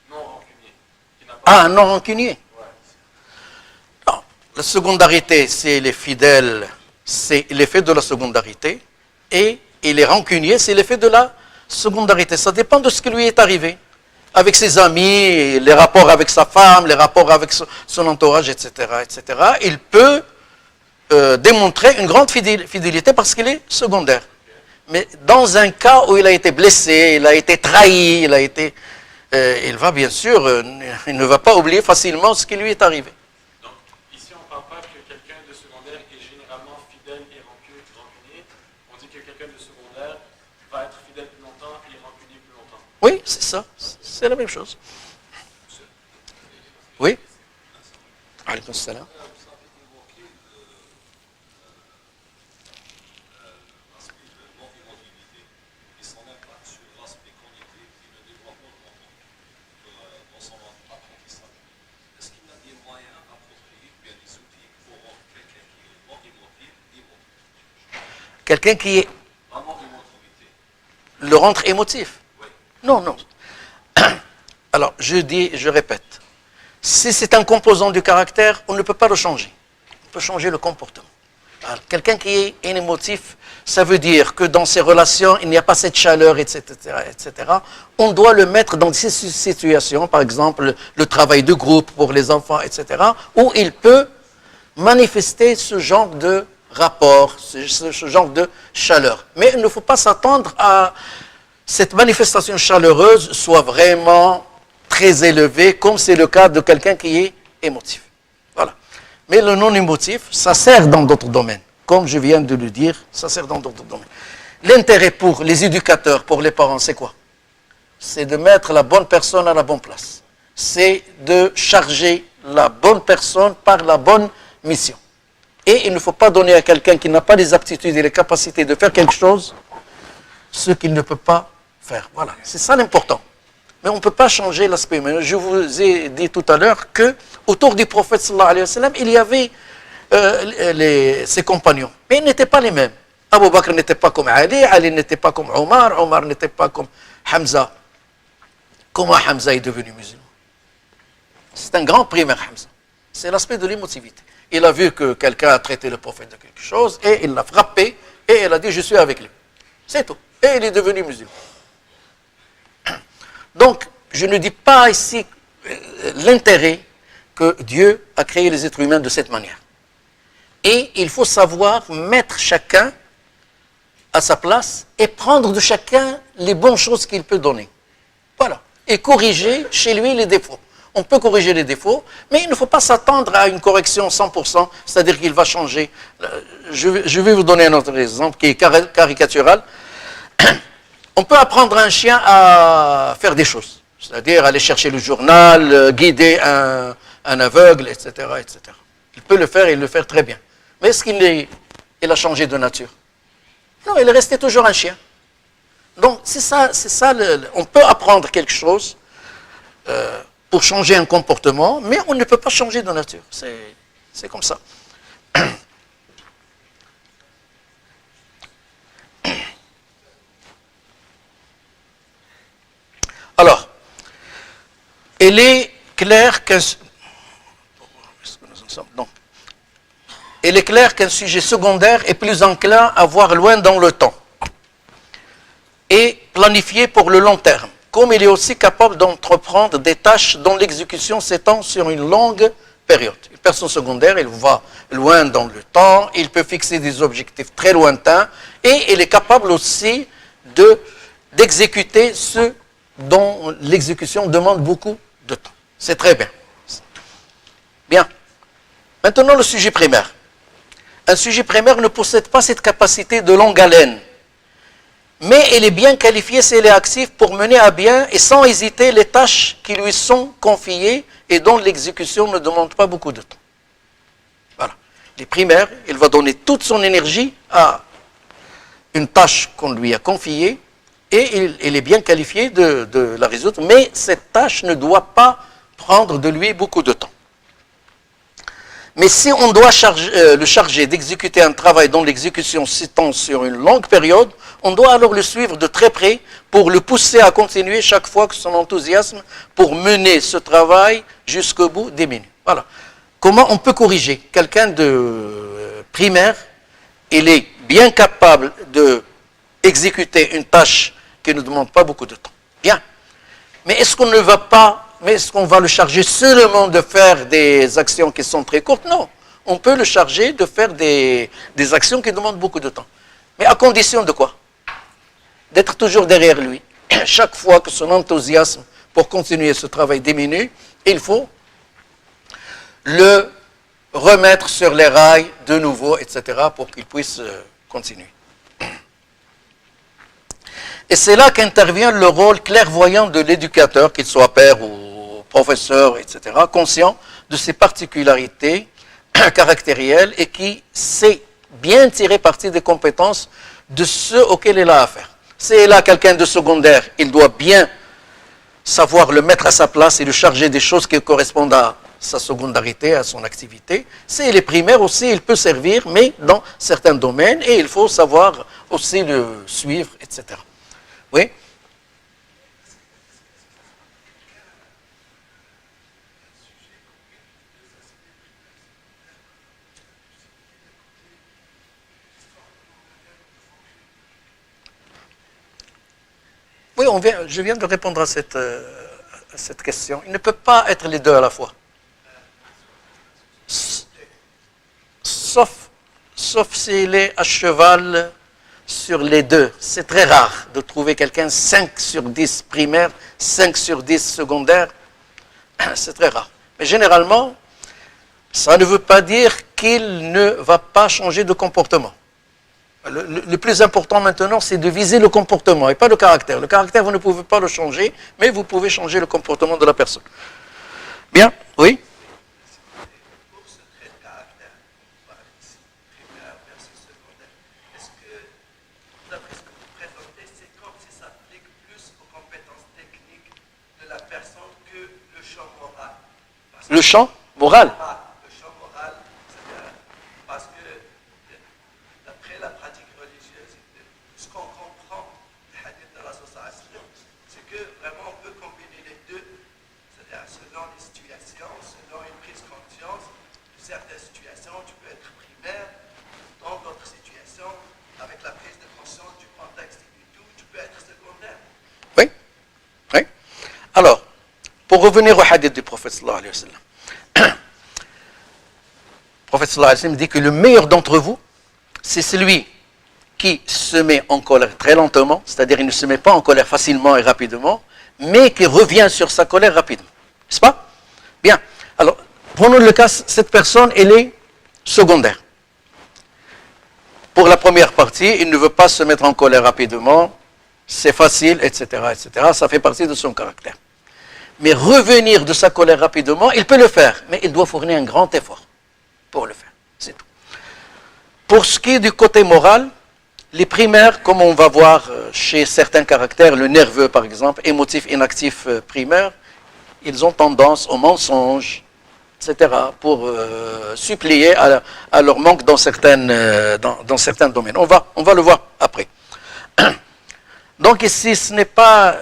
Non rancunier. Qui n'a pas Ah, non rancunier. Ouais. Non. La secondarité, c'est les fidèles, c'est l'effet de la secondarité. Et les rancuniers, c'est l'effet de la secondarité. Ça dépend de ce qui lui est arrivé. Avec ses amis, les rapports avec sa femme, les rapports avec son entourage, etc., etc. Il peut démontrer une grande fidélité parce qu'il est secondaire. Mais dans un cas où il a été blessé, il a été trahi, il va bien sûr, il ne va pas oublier facilement ce qui lui est arrivé. Donc, ici, on ne parle pas que quelqu'un de secondaire est généralement fidèle et rancunier. On dit que quelqu'un de secondaire va être fidèle plus longtemps et rancunier plus longtemps. Oui, c'est ça. C'est la même chose. Oui? Alaykoum salam. Quelqu'un qui est le rentre émotif. Non, non. Alors, je répète. Si c'est un composant du caractère, on ne peut pas le changer. On peut changer le comportement. Alors, quelqu'un qui est émotif, ça veut dire que dans ses relations, il n'y a pas cette chaleur, etc., etc. On doit le mettre dans ces situations, par exemple, le travail de groupe pour les enfants, etc., où il peut manifester ce genre de rapport, ce genre de chaleur. Mais il ne faut pas s'attendre à cette manifestation chaleureuse soit vraiment très élevée, comme c'est le cas de quelqu'un qui est émotif. Voilà. Mais le non-émotif, ça sert dans d'autres domaines. Comme je viens de le dire, ça sert dans d'autres domaines. L'intérêt pour les éducateurs, pour les parents, c'est quoi? C'est de mettre la bonne personne à la bonne place. C'est de charger la bonne personne par la bonne mission. Et il ne faut pas donner à quelqu'un qui n'a pas les aptitudes et les capacités de faire quelque chose ce qu'il ne peut pas faire. Voilà, c'est ça l'important. Mais on ne peut pas changer l'aspect humain. Je vous ai dit tout à l'heure que autour du prophète sallallahu alayhi wa sallam, il y avait ses compagnons. Mais ils n'étaient pas les mêmes. Abu Bakr n'était pas comme Ali, Ali n'était pas comme Omar, Omar n'était pas comme Hamza. Comment Hamza est devenu musulman? C'est un grand primaire, Hamza. C'est l'aspect de l'émotivité. Il a vu que quelqu'un a traité le prophète de quelque chose et il l'a frappé et il a dit je suis avec lui. C'est tout. Et il est devenu musulman. Donc, je ne dis pas ici l'intérêt que Dieu a créé les êtres humains de cette manière. Et il faut savoir mettre chacun à sa place et prendre de chacun les bonnes choses qu'il peut donner. Voilà. Et corriger chez lui les défauts. On peut corriger les défauts, mais il ne faut pas s'attendre à une correction 100%, c'est-à-dire qu'il va changer. Je vais vous donner un autre exemple qui est caricatural. On peut apprendre à un chien à faire des choses, c'est-à-dire aller chercher le journal, guider un aveugle, etc., etc. Il peut le faire et le faire très bien. Mais est-ce qu'il a changé de nature? Non, il est resté toujours un chien. Donc, c'est ça on peut apprendre quelque chose pour changer un comportement, mais on ne peut pas changer de nature. C'est comme ça. Alors, il est clair qu'un sujet secondaire est plus enclin à voir loin dans le temps et planifier pour le long terme, comme il est aussi capable d'entreprendre des tâches dont l'exécution s'étend sur une longue période. Une personne secondaire, il va loin dans le temps, il peut fixer des objectifs très lointains et il est capable aussi d'exécuter ce dont l'exécution demande beaucoup de temps. C'est très bien. Bien. Maintenant, le sujet primaire. Un sujet primaire ne possède pas cette capacité de longue haleine, mais il est bien qualifié s'il est actif pour mener à bien et sans hésiter les tâches qui lui sont confiées et dont l'exécution ne demande pas beaucoup de temps. Voilà. Les primaires, il va donner toute son énergie à une tâche qu'on lui a confiée et il est bien qualifié de la résoudre, mais cette tâche ne doit pas prendre de lui beaucoup de temps. Mais si on doit le charger d'exécuter un travail dont l'exécution s'étend sur une longue période, on doit alors le suivre de très près pour le pousser à continuer chaque fois que son enthousiasme pour mener ce travail jusqu'au bout diminue. Voilà. Comment on peut corriger? Quelqu'un de primaire, il est bien capable d'exécuter une tâche qui ne demande pas beaucoup de temps. Bien. Mais est-ce qu'on va le charger seulement de faire des actions qui sont très courtes? Non. On peut le charger de faire des actions qui demandent beaucoup de temps. Mais à condition de quoi? D'être toujours derrière lui. Chaque fois que son enthousiasme pour continuer ce travail diminue, il faut le remettre sur les rails de nouveau, etc., pour qu'il puisse continuer. Et c'est là qu'intervient le rôle clairvoyant de l'éducateur, qu'il soit père ou professeur, etc., conscient de ses particularités caractérielles et qui sait bien tirer parti des compétences de ceux auxquels il a affaire. Si il a quelqu'un de secondaire, il doit bien savoir le mettre à sa place et le charger des choses qui correspondent à sa secondarité, à son activité. S'il est primaire aussi, il peut servir, mais dans certains domaines, et il faut savoir aussi le suivre, etc. Oui? Oui, je viens de répondre à cette question. Il ne peut pas être les deux à la fois. Sauf s'il est à cheval sur les deux. C'est très rare de trouver quelqu'un 5 sur 10 primaire, 5 sur 10 secondaire. C'est très rare. Mais généralement, ça ne veut pas dire qu'il ne va pas changer de comportement. Le plus important maintenant, c'est de viser le comportement et pas le caractère. Le caractère, vous ne pouvez pas le changer, mais vous pouvez changer le comportement de la personne. Bien, oui? Pour ce trait de caractère, on parle ici primaire versus secondaire, est-ce que, d'après ce que vous présentez, c'est comme si ça s'applique plus aux compétences techniques de la personne que le champ moral? Le champ moral? Le champ moral, c'est-à-dire parce que d'après la pratique religieuse, ce qu'on comprend du hadith de la société, c'est que vraiment on peut combiner les deux, c'est-à-dire selon les situations, selon une prise de conscience, de certaines situations, tu peux être primaire, dans d'autres situations, avec la prise de conscience du contexte et du tout, tu peux être secondaire. Oui. Oui. Alors, pour revenir au hadith du prophète sallallahu alayhi wa sallam, le prophète sallallahu alayhi wa sallam dit que le meilleur d'entre vous, c'est celui qui se met en colère très lentement, c'est-à-dire il ne se met pas en colère facilement et rapidement, mais qui revient sur sa colère rapidement. N'est-ce pas? Bien. Alors, prenons le cas, cette personne, elle est secondaire. Pour la première partie, il ne veut pas se mettre en colère rapidement, c'est facile, etc., etc. Ça fait partie de son caractère. Mais revenir de sa colère rapidement, il peut le faire, mais il doit fournir un grand effort pour le faire. C'est tout. Pour ce qui est du côté moral, les primaires, comme on va voir chez certains caractères, le nerveux par exemple, émotif, inactif primaire, ils ont tendance au mensonge, etc., pour suppléer à leur manque dans certains domaines. On va le voir après. Donc ici, ce n'est pas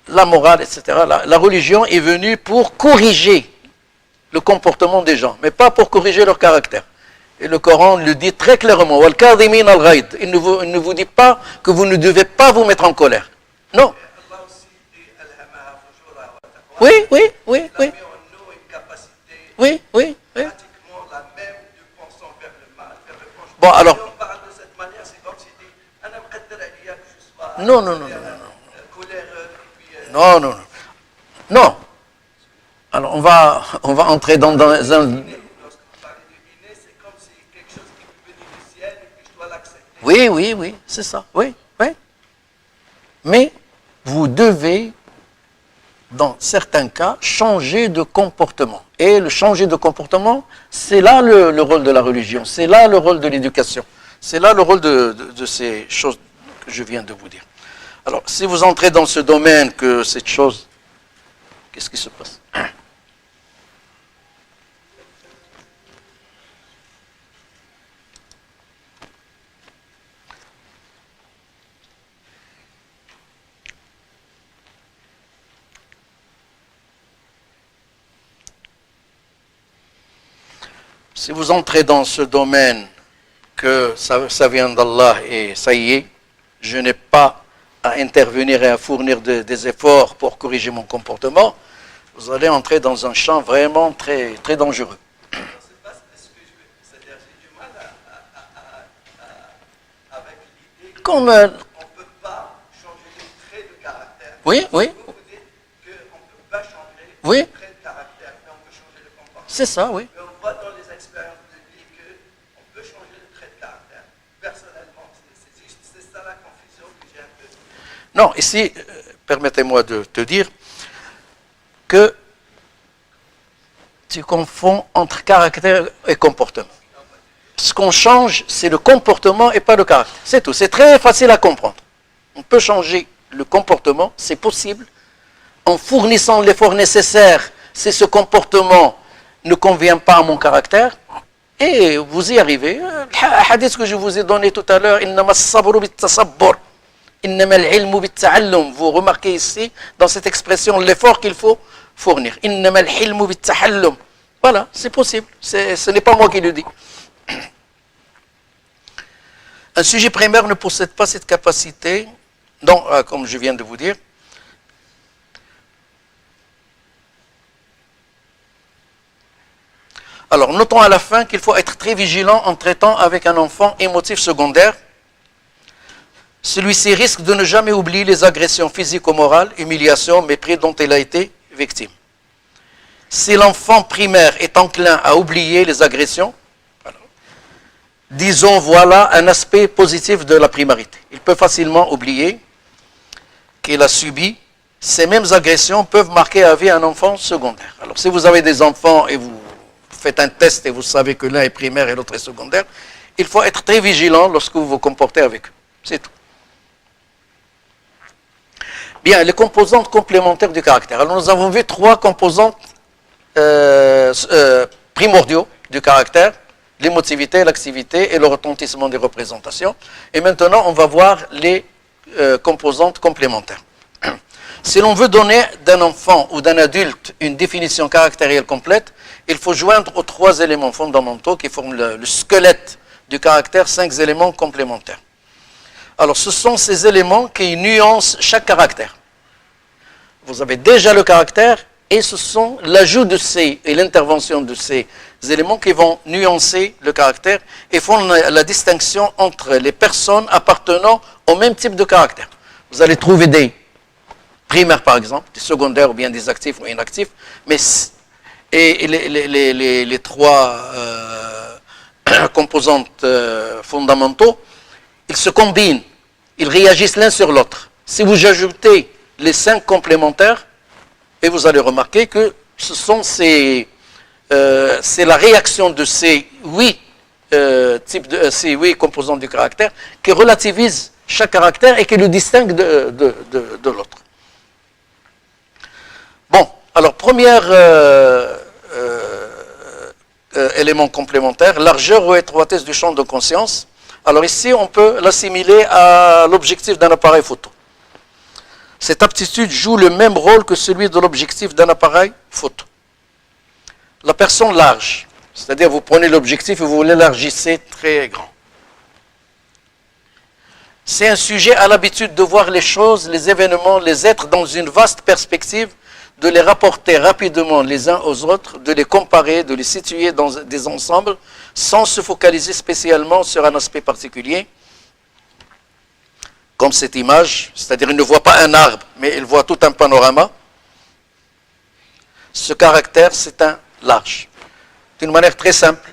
la morale, etc. La religion est venue pour corriger le comportement des gens, mais pas pour corriger leur caractère. Et le Coran le dit très clairement. Il ne vous dit pas que vous ne devez pas vous mettre en colère. Non. Allah aussi dit Alhamaha fujura wa taqwa. Oui, oui, oui, Il a oui, mis en nous une capacité oui, oui, oui. pratiquement la même de penser vers le mal, vers le penchant. Bon, alors. Si on parle de cette manière, c'est comme s'il dit Ana mqaddar alayya que je sois Non, non, non, non, non. coléreux, et puis Non, non, non. Non. Alors, on va entrer dans un... lorsque vous parlez du inné, c'est comme si quelque chose qui peut venir du ciel et puis je dois l'accepter. Oui, oui, oui, c'est ça. Oui, oui. Mais vous devez, dans certains cas, changer de comportement. Et le changer de comportement, c'est là le rôle de la religion, c'est là le rôle de l'éducation, c'est là le rôle de ces choses que je viens de vous dire. Alors, si vous entrez dans ce domaine que cette chose, qu'est-ce qui se passe? Si vous entrez dans ce domaine que ça vient d'Allah et ça y est, je n'ai pas à intervenir et à fournir des efforts pour corriger mon comportement, vous allez entrer dans un champ vraiment très, très dangereux. Je ne sais pas ce que je veux. C'est-à-dire j'ai du mal avec l'idée Comme... qu'on ne peut pas changer les traits de caractère. oui, oui, Vous dites qu'on ne peut pas changer Oui. les traits de caractère, mais on peut changer le comportement. c'est ça, oui. Mais on voit dans les expériences de vie qu'on peut changer le trait de caractère. Personnellement, c'est ça la confusion que j'ai un peu. Non, ici, permettez-moi de te dire que tu confonds entre caractère et comportement. Ce qu'on change, c'est le comportement et pas le caractère. C'est tout. C'est très facile à comprendre. On peut changer le comportement, c'est possible, en fournissant l'effort nécessaire si ce comportement ne convient pas à mon caractère, et vous y arrivez. Le hadith que je vous ai donné tout à l'heure, vous remarquez ici, dans cette expression, l'effort qu'il faut fournir. Voilà, c'est possible. Ce n'est pas moi qui le dis. Un sujet primaire ne possède pas cette capacité, donc, comme je viens de vous dire, alors, notons à la fin qu'il faut être très vigilant en traitant avec un enfant émotif secondaire, celui-ci risque de ne jamais oublier les agressions physiques ou morales, humiliations, mépris dont il a été victime. Si l'enfant primaire est enclin à oublier les agressions, disons voilà un aspect positif de la primarité. Il peut facilement oublier qu'il a subi. Ces mêmes agressions peuvent marquer à vie un enfant secondaire. Alors si vous avez des enfants et vous faites un test et vous savez que l'un est primaire et l'autre est secondaire, il faut être très vigilant lorsque vous vous comportez avec eux. C'est tout. Bien, les composantes complémentaires du caractère. Alors nous avons vu 3 composantes primordiaux du caractère: l'émotivité, l'activité et le retentissement des représentations. Et maintenant, on va voir les composantes complémentaires. Si l'on veut donner d'un enfant ou d'un adulte une définition caractérielle complète, il faut joindre aux 3 éléments fondamentaux qui forment le squelette du caractère 5 éléments complémentaires. Alors, ce sont ces éléments qui nuancent chaque caractère. Vous avez déjà le caractère et ce sont l'ajout de ces et l'intervention de ces éléments qui vont nuancer le caractère et font la distinction entre les personnes appartenant au même type de caractère. Vous allez trouver des primaires, par exemple, des secondaires ou bien des actifs ou inactifs, mais les 3 composantes fondamentaux, ils se combinent, ils réagissent l'un sur l'autre. Si vous ajoutez les 5 complémentaires, et vous allez remarquer que c'est la réaction de ces 8 ces 8 composantes du caractère qui relativisent chaque caractère et qui le distinguent de l'autre. Bon, alors premier élément complémentaire, largeur ou étroitesse du champ de conscience. Alors ici, on peut l'assimiler à l'objectif d'un appareil photo. Cette aptitude joue le même rôle que celui de l'objectif d'un appareil photo. La personne large, c'est-à-dire vous prenez l'objectif et vous l'élargissez très grand. C'est un sujet à l'habitude de voir les choses, les événements, les êtres dans une vaste perspective, de les rapporter rapidement les uns aux autres, de les comparer, de les situer dans des ensembles, sans se focaliser spécialement sur un aspect particulier. Comme cette image, c'est-à-dire il ne voit pas un arbre, mais il voit tout un panorama. Ce caractère, c'est un large. D'une manière très simple,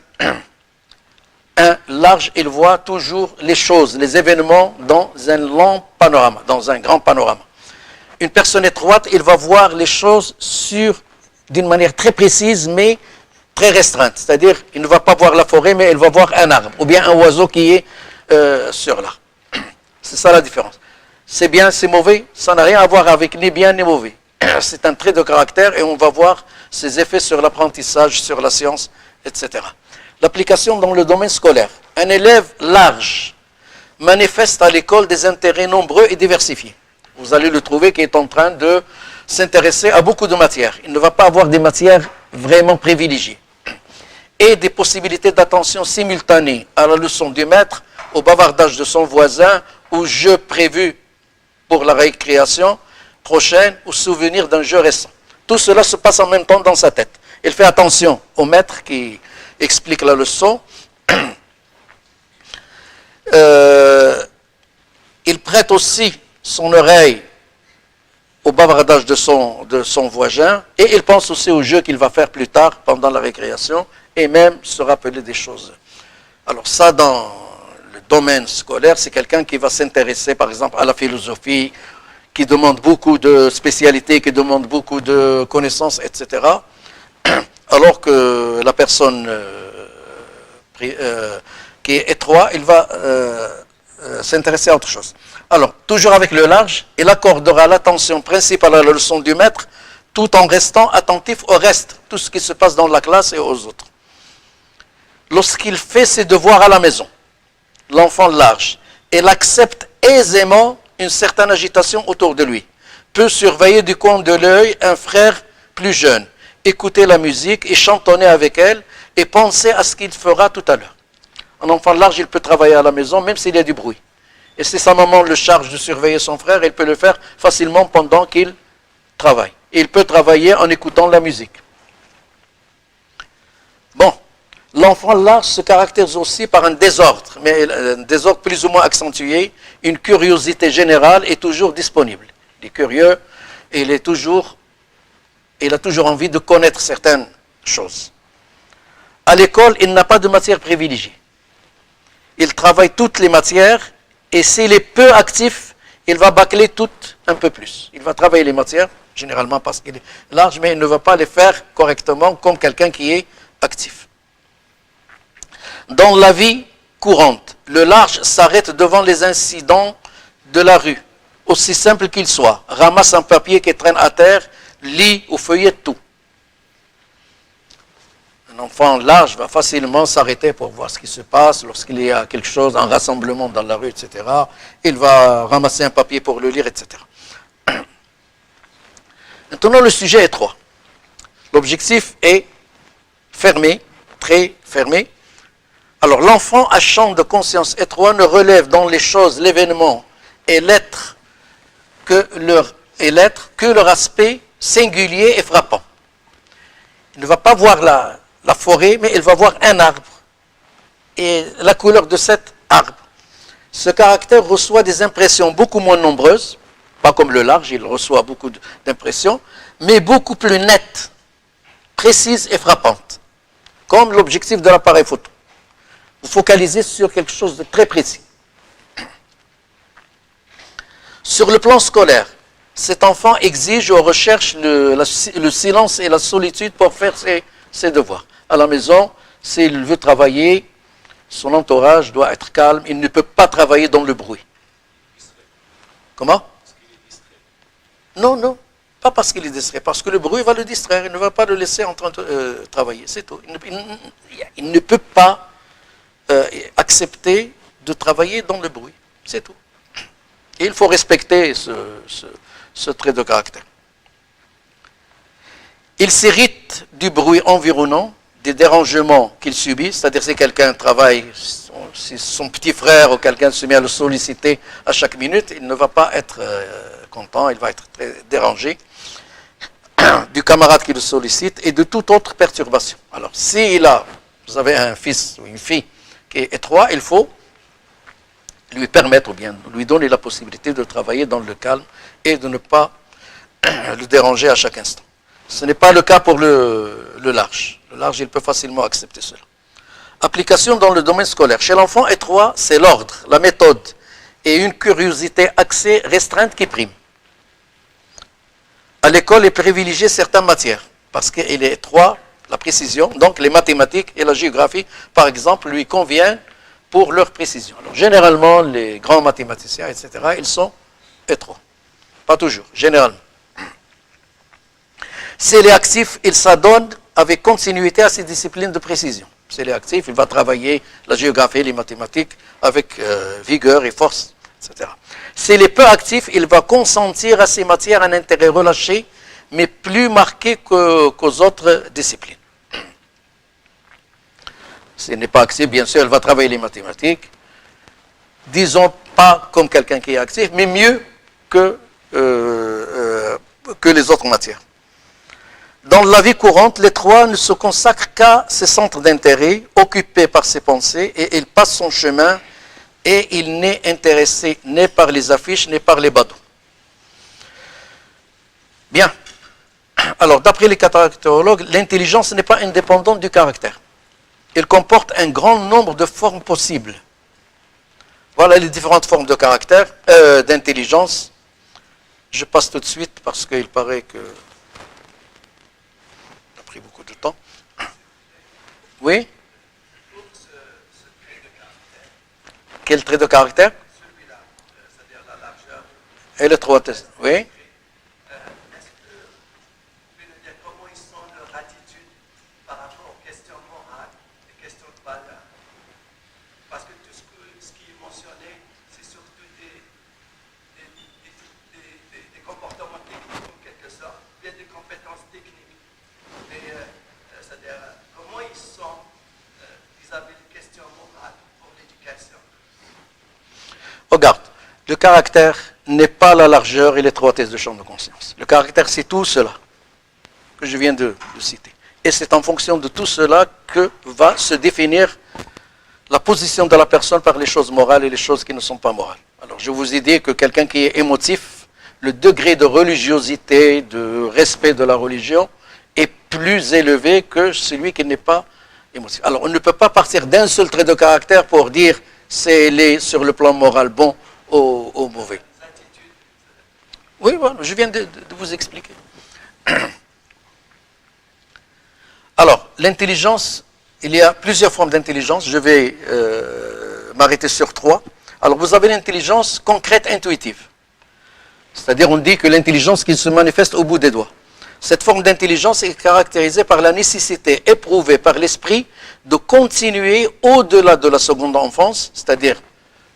un large, il voit toujours les choses, les événements dans un long panorama, dans un grand panorama. Une personne étroite, il va voir les choses d'une manière très précise, mais très restreinte. C'est-à-dire, il ne va pas voir la forêt, mais il va voir un arbre, ou bien un oiseau qui est sur l'arbre. C'est ça la différence. C'est bien, c'est mauvais, ça n'a rien à voir avec ni bien ni mauvais. C'est un trait de caractère et on va voir ses effets sur l'apprentissage, sur la science, etc. L'application dans le domaine scolaire. Un élève large manifeste à l'école des intérêts nombreux et diversifiés. Vous allez le trouver qui est en train de s'intéresser à beaucoup de matières. Il ne va pas avoir des matières vraiment privilégiées. Et des possibilités d'attention simultanée à la leçon du maître, au bavardage de son voisin, au jeu prévu pour la récréation prochaine, ou souvenir d'un jeu récent. Tout cela se passe en même temps dans sa tête. Il fait attention au maître qui explique la leçon. Il prête aussi son oreille au bavardage de son voisin et il pense aussi au jeu qu'il va faire plus tard pendant la récréation et même se rappeler des choses. Alors ça, dans le domaine scolaire, c'est quelqu'un qui va s'intéresser par exemple à la philosophie, qui demande beaucoup de spécialités, qui demande beaucoup de connaissances, etc. Alors que la personne qui est étroite, il va s'intéresser à autre chose. Alors, toujours avec le large, il accordera l'attention principale à la leçon du maître, tout en restant attentif au reste, tout ce qui se passe dans la classe et aux autres. Lorsqu'il fait ses devoirs à la maison, l'enfant large, il accepte aisément une certaine agitation autour de lui, peut surveiller du coin de l'œil un frère plus jeune, écouter la musique et chantonner avec elle et penser à ce qu'il fera tout à l'heure. Un enfant large, il peut travailler à la maison même s'il y a du bruit. Et si sa maman le charge de surveiller son frère, il peut le faire facilement pendant qu'il travaille. Et il peut travailler en écoutant la musique. Bon, L'enfant large se caractérise aussi par un désordre, mais un désordre plus ou moins accentué. Une curiosité générale est toujours disponible. Il est curieux et il a toujours envie de connaître certaines choses. À l'école, il n'a pas de matière privilégiée. Il travaille toutes les matières et s'il est peu actif, il va bâcler toutes un peu plus. Il va travailler les matières, généralement parce qu'il est large, mais il ne va pas les faire correctement comme quelqu'un qui est actif. Dans la vie courante, le large s'arrête devant les incidents de la rue, aussi simple qu'il soit. Ramasse un papier qui traîne à terre, lit ou feuillette tout. Un enfant large va facilement s'arrêter pour voir ce qui se passe lorsqu'il y a quelque chose, un rassemblement dans la rue, etc. Il va ramasser un papier pour le lire, etc. Maintenant, le sujet est étroit. L'objectif est fermé, très fermé. Alors, l'enfant à champ de conscience étroit ne relève dans les choses, l'événement et l'être que leur aspect singulier et frappant. Il ne va pas voir la forêt, mais il va voir un arbre et la couleur de cet arbre. Ce caractère reçoit des impressions beaucoup moins nombreuses, pas comme le large, il reçoit beaucoup d'impressions, mais beaucoup plus nettes, précises et frappantes, comme l'objectif de l'appareil photo. Vous focalisez sur quelque chose de très précis. Sur le plan scolaire, cet enfant exige ou recherche le silence et la solitude pour faire ses devoirs. À la maison, s'il veut travailler, son entourage doit être calme. Il ne peut pas travailler dans le bruit. Comment? Non, pas parce qu'il est distrait, parce que le bruit va le distraire. Il ne va pas le laisser en train de travailler. C'est tout. Il ne peut pas accepter de travailler dans le bruit. C'est tout. Et il faut respecter ce trait de caractère. Il s'irrite du bruit environnant, des dérangements qu'il subit, c'est-à-dire si quelqu'un travaille, si son petit frère ou quelqu'un se met à le solliciter à chaque minute, il ne va pas être content, il va être très dérangé du camarade qui le sollicite et de toute autre perturbation. Alors, vous avez un fils ou une fille qui est étroit, il faut lui permettre ou bien lui donner la possibilité de travailler dans le calme et de ne pas le déranger à chaque instant. Ce n'est pas le cas pour le large. Le large, il peut facilement accepter cela. Application dans le domaine scolaire. Chez l'enfant étroit, c'est l'ordre, la méthode et une curiosité axée restreinte qui prime. À l'école, il privilégie certaines matières parce qu'il est étroit, la précision, donc les mathématiques et la géographie, par exemple, lui conviennent pour leur précision. Alors, généralement, les grands mathématiciens, etc., ils sont étroits. Pas toujours, généralement. S'il est actif, il s'adonne avec continuité à ses disciplines de précision. S'il est actif, il va travailler la géographie, les mathématiques avec vigueur et force, etc. S'il est peu actif, il va consentir à ces matières un intérêt relâché, mais plus marqué qu'aux autres disciplines. S'il n'est pas actif, bien sûr, il va travailler les mathématiques. Disons pas comme quelqu'un qui est actif, mais mieux que les autres matières. Dans la vie courante, l'étroit ne se consacre qu'à ses centres d'intérêt, occupé par ses pensées, et il passe son chemin, et il n'est intéressé ni par les affiches, ni par les badauds. Bien. Alors, d'après les caractérologues, l'intelligence n'est pas indépendante du caractère. Elle comporte un grand nombre de formes possibles. Voilà les différentes formes de caractère, d'intelligence. Je passe tout de suite parce qu'il paraît que... ça a pris beaucoup de temps. Oui? Quel trait de caractère? Celui-là, c'est-à-dire la largeur. Et l'étroitesse. Oui? Comment ils sont leur attitude par rapport aux questions morales, les questions de valeur. Parce que tout ce qui est mentionné, c'est surtout des comportements techniques en quelque sorte, bien des compétences techniques. Mais c'est-à-dire comment ils sont vis-à-vis des questions morales pour l'éducation. Regarde, le caractère n'est pas la largeur et l'étroitesse de champ de conscience. Le caractère, c'est tout cela que je viens de citer. Et c'est en fonction de tout cela que va se définir la position de la personne par les choses morales et les choses qui ne sont pas morales. Alors, je vous ai dit que quelqu'un qui est émotif, le degré de religiosité, de respect de la religion, est plus élevé que celui qui n'est pas émotif. Alors, on ne peut pas partir d'un seul trait de caractère pour dire c'est sur le plan moral bon ou mauvais. Oui, voilà, je viens de vous expliquer. Alors, l'intelligence, il y a plusieurs formes d'intelligence. Je vais m'arrêter sur 3. Alors, vous avez l'intelligence concrète intuitive. C'est-à-dire, on dit que l'intelligence qui se manifeste au bout des doigts. Cette forme d'intelligence est caractérisée par la nécessité éprouvée par l'esprit de continuer au-delà de la seconde enfance, c'est-à-dire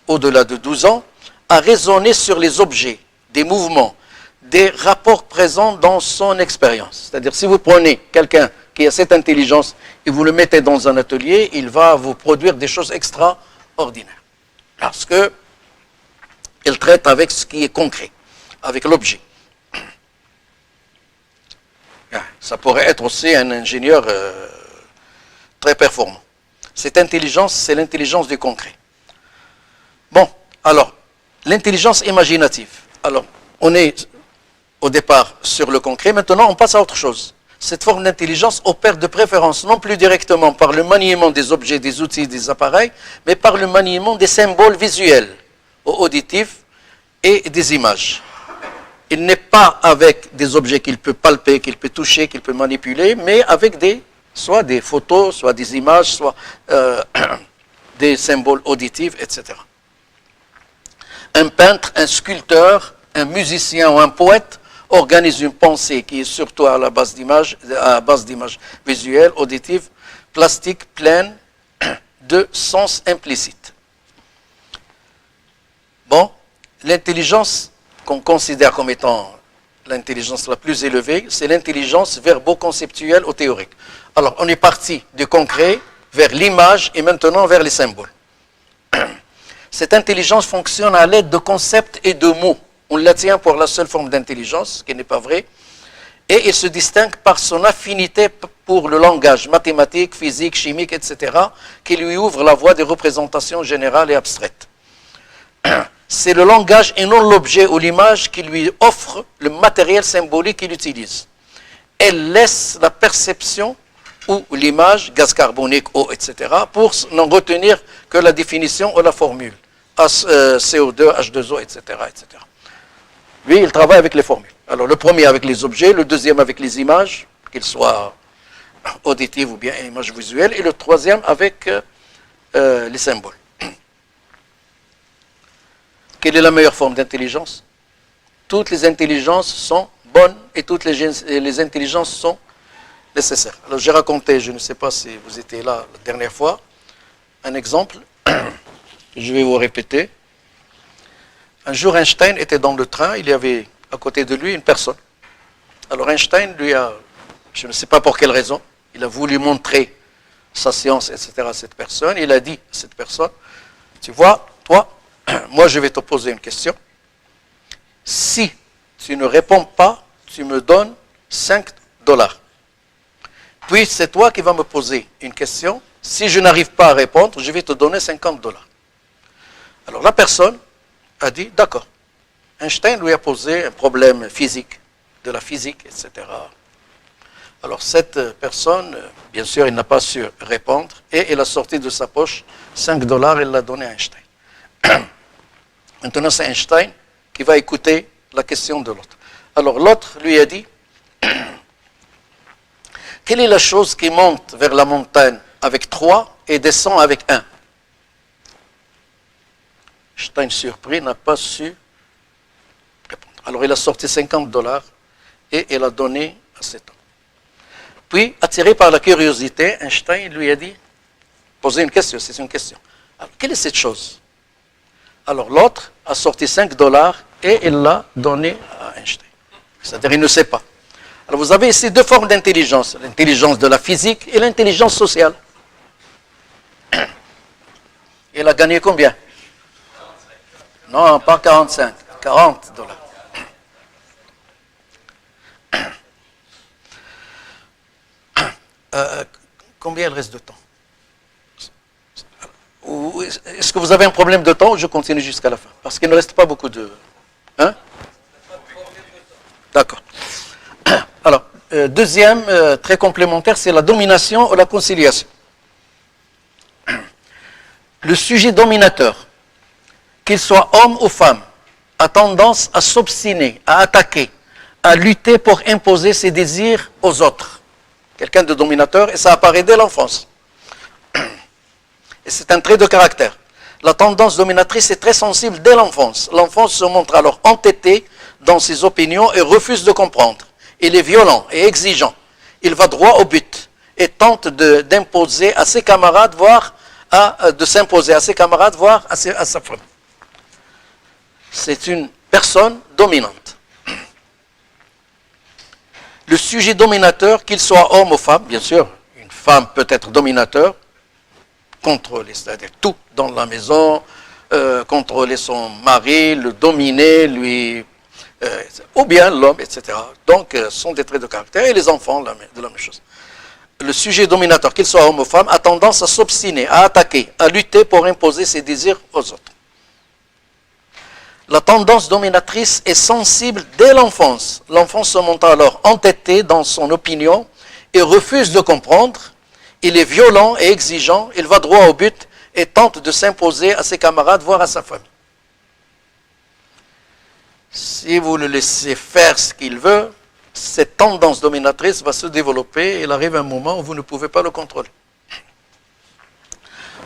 au-delà de 12 ans, à raisonner sur les objets, des mouvements, des rapports présents dans son expérience. C'est-à-dire, si vous prenez quelqu'un qui a cette intelligence et vous le mettez dans un atelier, il va vous produire des choses extraordinaires. Parce que il traite avec ce qui est concret, avec l'objet. Ça pourrait être aussi un ingénieur très performant. Cette intelligence, c'est l'intelligence du concret. Bon, alors, l'intelligence imaginative. Alors, on est au départ sur le concret, maintenant on passe à autre chose. Cette forme d'intelligence opère de préférence non plus directement par le maniement des objets, des outils, des appareils, mais par le maniement des symboles visuels, auditifs et des images. Il n'est pas avec des objets qu'il peut palper, qu'il peut toucher, qu'il peut manipuler, mais avec soit des photos, soit des images, soit des symboles auditifs, etc. Un peintre, un sculpteur, un musicien ou un poète organise une pensée qui est surtout à base d'images visuelles, auditives, plastiques, pleines de sens implicites. Bon, l'intelligence qu'on considère comme étant l'intelligence la plus élevée, c'est l'intelligence verbo-conceptuelle ou théorique. Alors, on est parti du concret vers l'image et maintenant vers les symboles. Cette intelligence fonctionne à l'aide de concepts et de mots. On la tient pour la seule forme d'intelligence, ce qui n'est pas vrai. Et il se distingue par son affinité pour le langage mathématique, physique, chimique, etc., qui lui ouvre la voie des représentations générales et abstraites. C'est le langage et non l'objet ou l'image qui lui offre le matériel symbolique qu'il utilise. Elle laisse la perception ou l'image, gaz carbonique, eau, etc., pour n'en retenir que la définition ou la formule. CO2, H2O, etc., etc. Lui, il travaille avec les formules. Alors, le premier avec les objets, le deuxième avec les images, qu'ils soient auditives ou bien images visuelles, et le troisième avec les symboles. Quelle est la meilleure forme d'intelligence? Toutes les intelligences sont bonnes et toutes les intelligences sont nécessaires. Alors, j'ai raconté, je ne sais pas si vous étiez là la dernière fois, un exemple. Je vais vous répéter. Un jour, Einstein était dans le train, il y avait à côté de lui une personne. Alors Einstein lui a, je ne sais pas pour quelle raison, il a voulu montrer sa science, etc. à cette personne. Il a dit à cette personne, tu vois, toi, moi je vais te poser une question. Si tu ne réponds pas, tu me donnes $5. Puis c'est toi qui vas me poser une question. Si je n'arrive pas à répondre, je vais te donner $50. Alors la personne a dit, d'accord. Einstein lui a posé un problème physique, de la physique, etc. Alors cette personne, bien sûr, il n'a pas su répondre, et il a sorti de sa poche $5, il l'a donné à Einstein. Maintenant, c'est Einstein qui va écouter la question de l'autre. Alors l'autre lui a dit, quelle est la chose qui monte vers la montagne avec 3 et descend avec 1? Einstein, surpris, n'a pas su répondre. Alors il a sorti $50 et il a donné à cet homme. Puis, attiré par la curiosité, Einstein lui a dit, posez une question, c'est une question. Alors, quelle est cette chose? Alors l'autre a sorti $5 et il l'a donné à Einstein. C'est-à-dire il ne sait pas. Alors vous avez ici deux formes d'intelligence, l'intelligence de la physique et l'intelligence sociale. Il a gagné combien? Non, pas 45, $40. Combien il reste de temps? Ou est-ce que vous avez un problème de temps ou je continue jusqu'à la fin? Parce qu'il ne reste pas beaucoup de... Hein? D'accord. Alors, deuxième, très complémentaire, c'est la domination ou la conciliation. Le sujet dominateur, qu'il soit homme ou femme, a tendance à s'obstiner, à attaquer, à lutter pour imposer ses désirs aux autres. Quelqu'un de dominateur, et ça apparaît dès l'enfance. Et c'est un trait de caractère. La tendance dominatrice est très sensible dès l'enfance. L'enfant se montre alors entêté dans ses opinions et refuse de comprendre. Il est violent et exigeant. Il va droit au but et tente d'imposer à ses camarades, voire de s'imposer à ses camarades, voire à sa femme. C'est une personne dominante. Le sujet dominateur, qu'il soit homme ou femme, bien sûr, une femme peut être dominateur, contrôler, c'est-à-dire tout dans la maison, contrôler son mari, le dominer, lui, ou bien l'homme, etc. Donc, ce sont des traits de caractère, et les enfants, de la même chose. Le sujet dominateur, qu'il soit homme ou femme, a tendance à s'obstiner, à attaquer, à lutter pour imposer ses désirs aux autres. La tendance dominatrice est sensible dès l'enfance. L'enfant se montre alors entêté dans son opinion et refuse de comprendre. Il est violent et exigeant, il va droit au but et tente de s'imposer à ses camarades, voire à sa famille. Si vous le laissez faire ce qu'il veut, cette tendance dominatrice va se développer et il arrive un moment où vous ne pouvez pas le contrôler.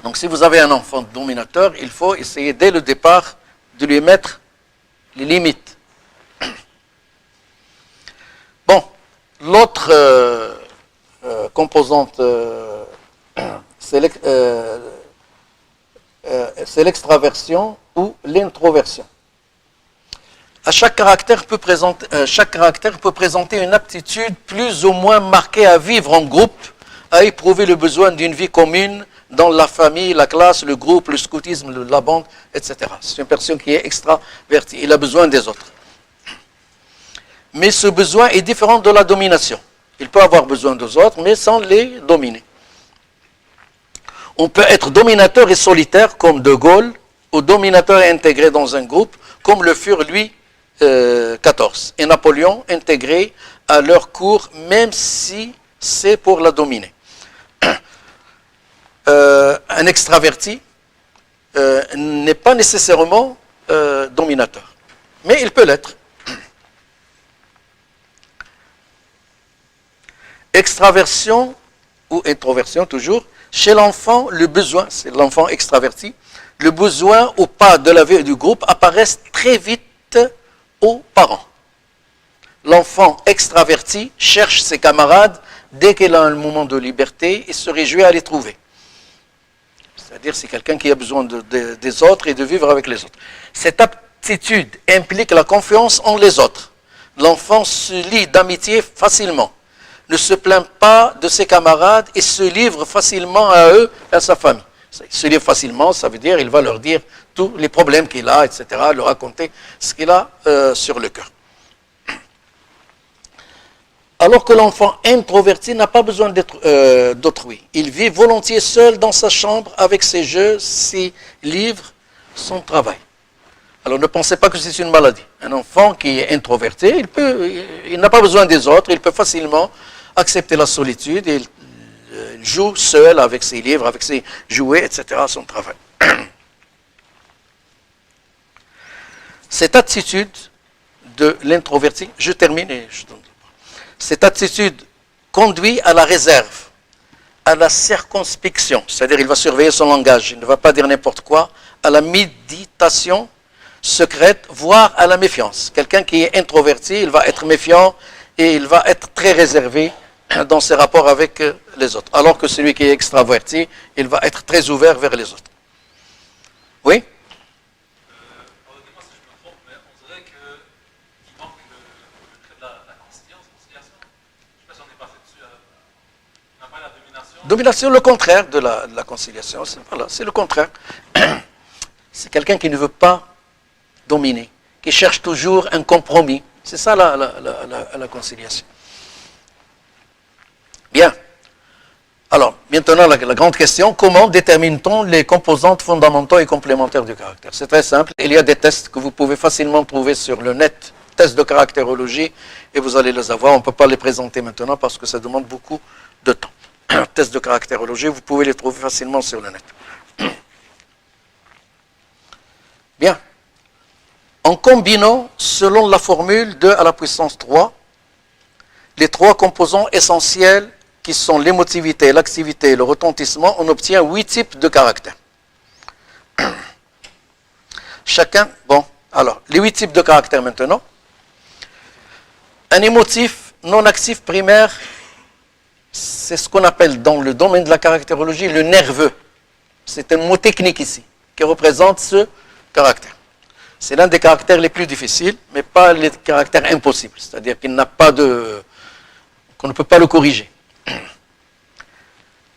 Donc si vous avez un enfant dominateur, il faut essayer dès le départ de lui mettre les limites. Bon, l'autre composante, c'est l'extraversion ou l'introversion. Chaque caractère peut présenter une aptitude plus ou moins marquée à vivre en groupe, à éprouver le besoin d'une vie commune dans la famille, la classe, le groupe, le scoutisme, la bande, etc. C'est une personne qui est extravertie. Il a besoin des autres. Mais ce besoin est différent de la domination. Il peut avoir besoin des autres, mais sans les dominer. On peut être dominateur et solitaire, comme De Gaulle, ou dominateur et intégré dans un groupe, comme le furent Louis XIV et Napoléon, intégrés à leur cour, même si c'est pour la dominer. Un extraverti n'est pas nécessairement dominateur, mais il peut l'être. Extraversion ou introversion toujours, chez l'enfant, le besoin, c'est l'enfant extraverti, le besoin ou pas de la vie du groupe apparaissent très vite aux parents. L'enfant extraverti cherche ses camarades dès qu'il a un moment de liberté et se réjouit à les trouver. C'est-à-dire c'est quelqu'un qui a besoin des autres et de vivre avec les autres. Cette aptitude implique la confiance en les autres. L'enfant se lie d'amitié facilement, ne se plaint pas de ses camarades et se livre facilement à eux et à sa famille. Il se livre facilement, ça veut dire qu'il va leur dire tous les problèmes qu'il a, etc., leur raconter ce qu'il a sur le cœur. Alors que l'enfant introverti n'a pas besoin d'autrui. Il vit volontiers seul dans sa chambre avec ses jeux, ses livres, son travail. Alors ne pensez pas que c'est une maladie. Un enfant qui est introverti, il n'a pas besoin des autres, il peut facilement accepter la solitude, et il joue seul avec ses livres, avec ses jouets, etc., son travail. Cette attitude de l'introverti, je termine et je donne. Cette attitude conduit à la réserve, à la circonspection, c'est-à-dire il va surveiller son langage, il ne va pas dire n'importe quoi, à la méditation secrète, voire à la méfiance. Quelqu'un qui est introverti, il va être méfiant et il va être très réservé dans ses rapports avec les autres. Alors que celui qui est extraverti, il va être très ouvert vers les autres. Oui? Pardonnez-moi si je me trompe, mais on dirait qu'il manque le trait de la conciliation. Je ne sais pas si on est passé dessus. On n'a pas la domination. Domination, le contraire de la conciliation. C'est le contraire. C'est quelqu'un qui ne veut pas dominer, qui cherche toujours un compromis. C'est ça la conciliation. Bien. Alors, maintenant, la grande question, comment détermine-t-on les composantes fondamentaux et complémentaires du caractère? C'est très simple. Il y a des tests que vous pouvez facilement trouver sur le net, tests de caractérologie, et vous allez les avoir. On ne peut pas les présenter maintenant parce que ça demande beaucoup de temps. Tests de caractérologie, vous pouvez les trouver facilement sur le net. Bien. En combinant, selon la formule 2 à la puissance 3, les trois composants essentiels qui sont l'émotivité, l'activité et le retentissement, on obtient 8 types de caractères. Chacun, bon, alors, les 8 types de caractères maintenant. Un émotif non actif primaire, c'est ce qu'on appelle dans le domaine de la caractérologie le nerveux. C'est un mot technique ici, qui représente ce caractère. C'est l'un des caractères les plus difficiles, mais pas les caractères impossibles, c'est-à-dire qu'il n'a pas de... qu'on ne peut pas le corriger.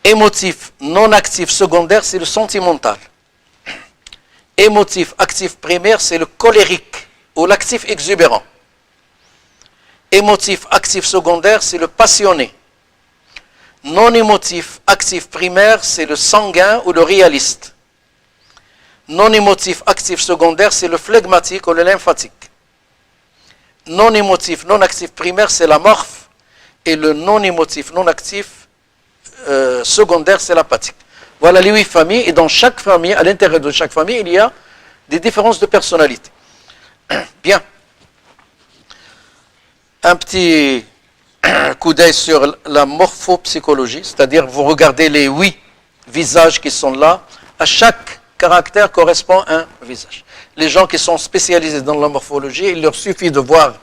Émotif non actif secondaire, c'est le sentimental. Émotif actif primaire, c'est le colérique ou l'actif exubérant. Émotif actif secondaire, c'est le passionné. Non émotif actif primaire, c'est le sanguin ou le réaliste. Non émotif actif secondaire, c'est le flegmatique ou le lymphatique. Non émotif non actif primaire, c'est l'amorphe. Et le non émotif non actif secondaire, c'est l'apathique. Voilà les 8 familles, et dans chaque famille, à l'intérieur de chaque famille, il y a des différences de personnalité. Bien. Un petit coup d'œil sur la morphopsychologie, c'est-à-dire vous regardez les 8 visages qui sont là, à chaque caractère correspond un visage. Les gens qui sont spécialisés dans la morphologie, il leur suffit de voir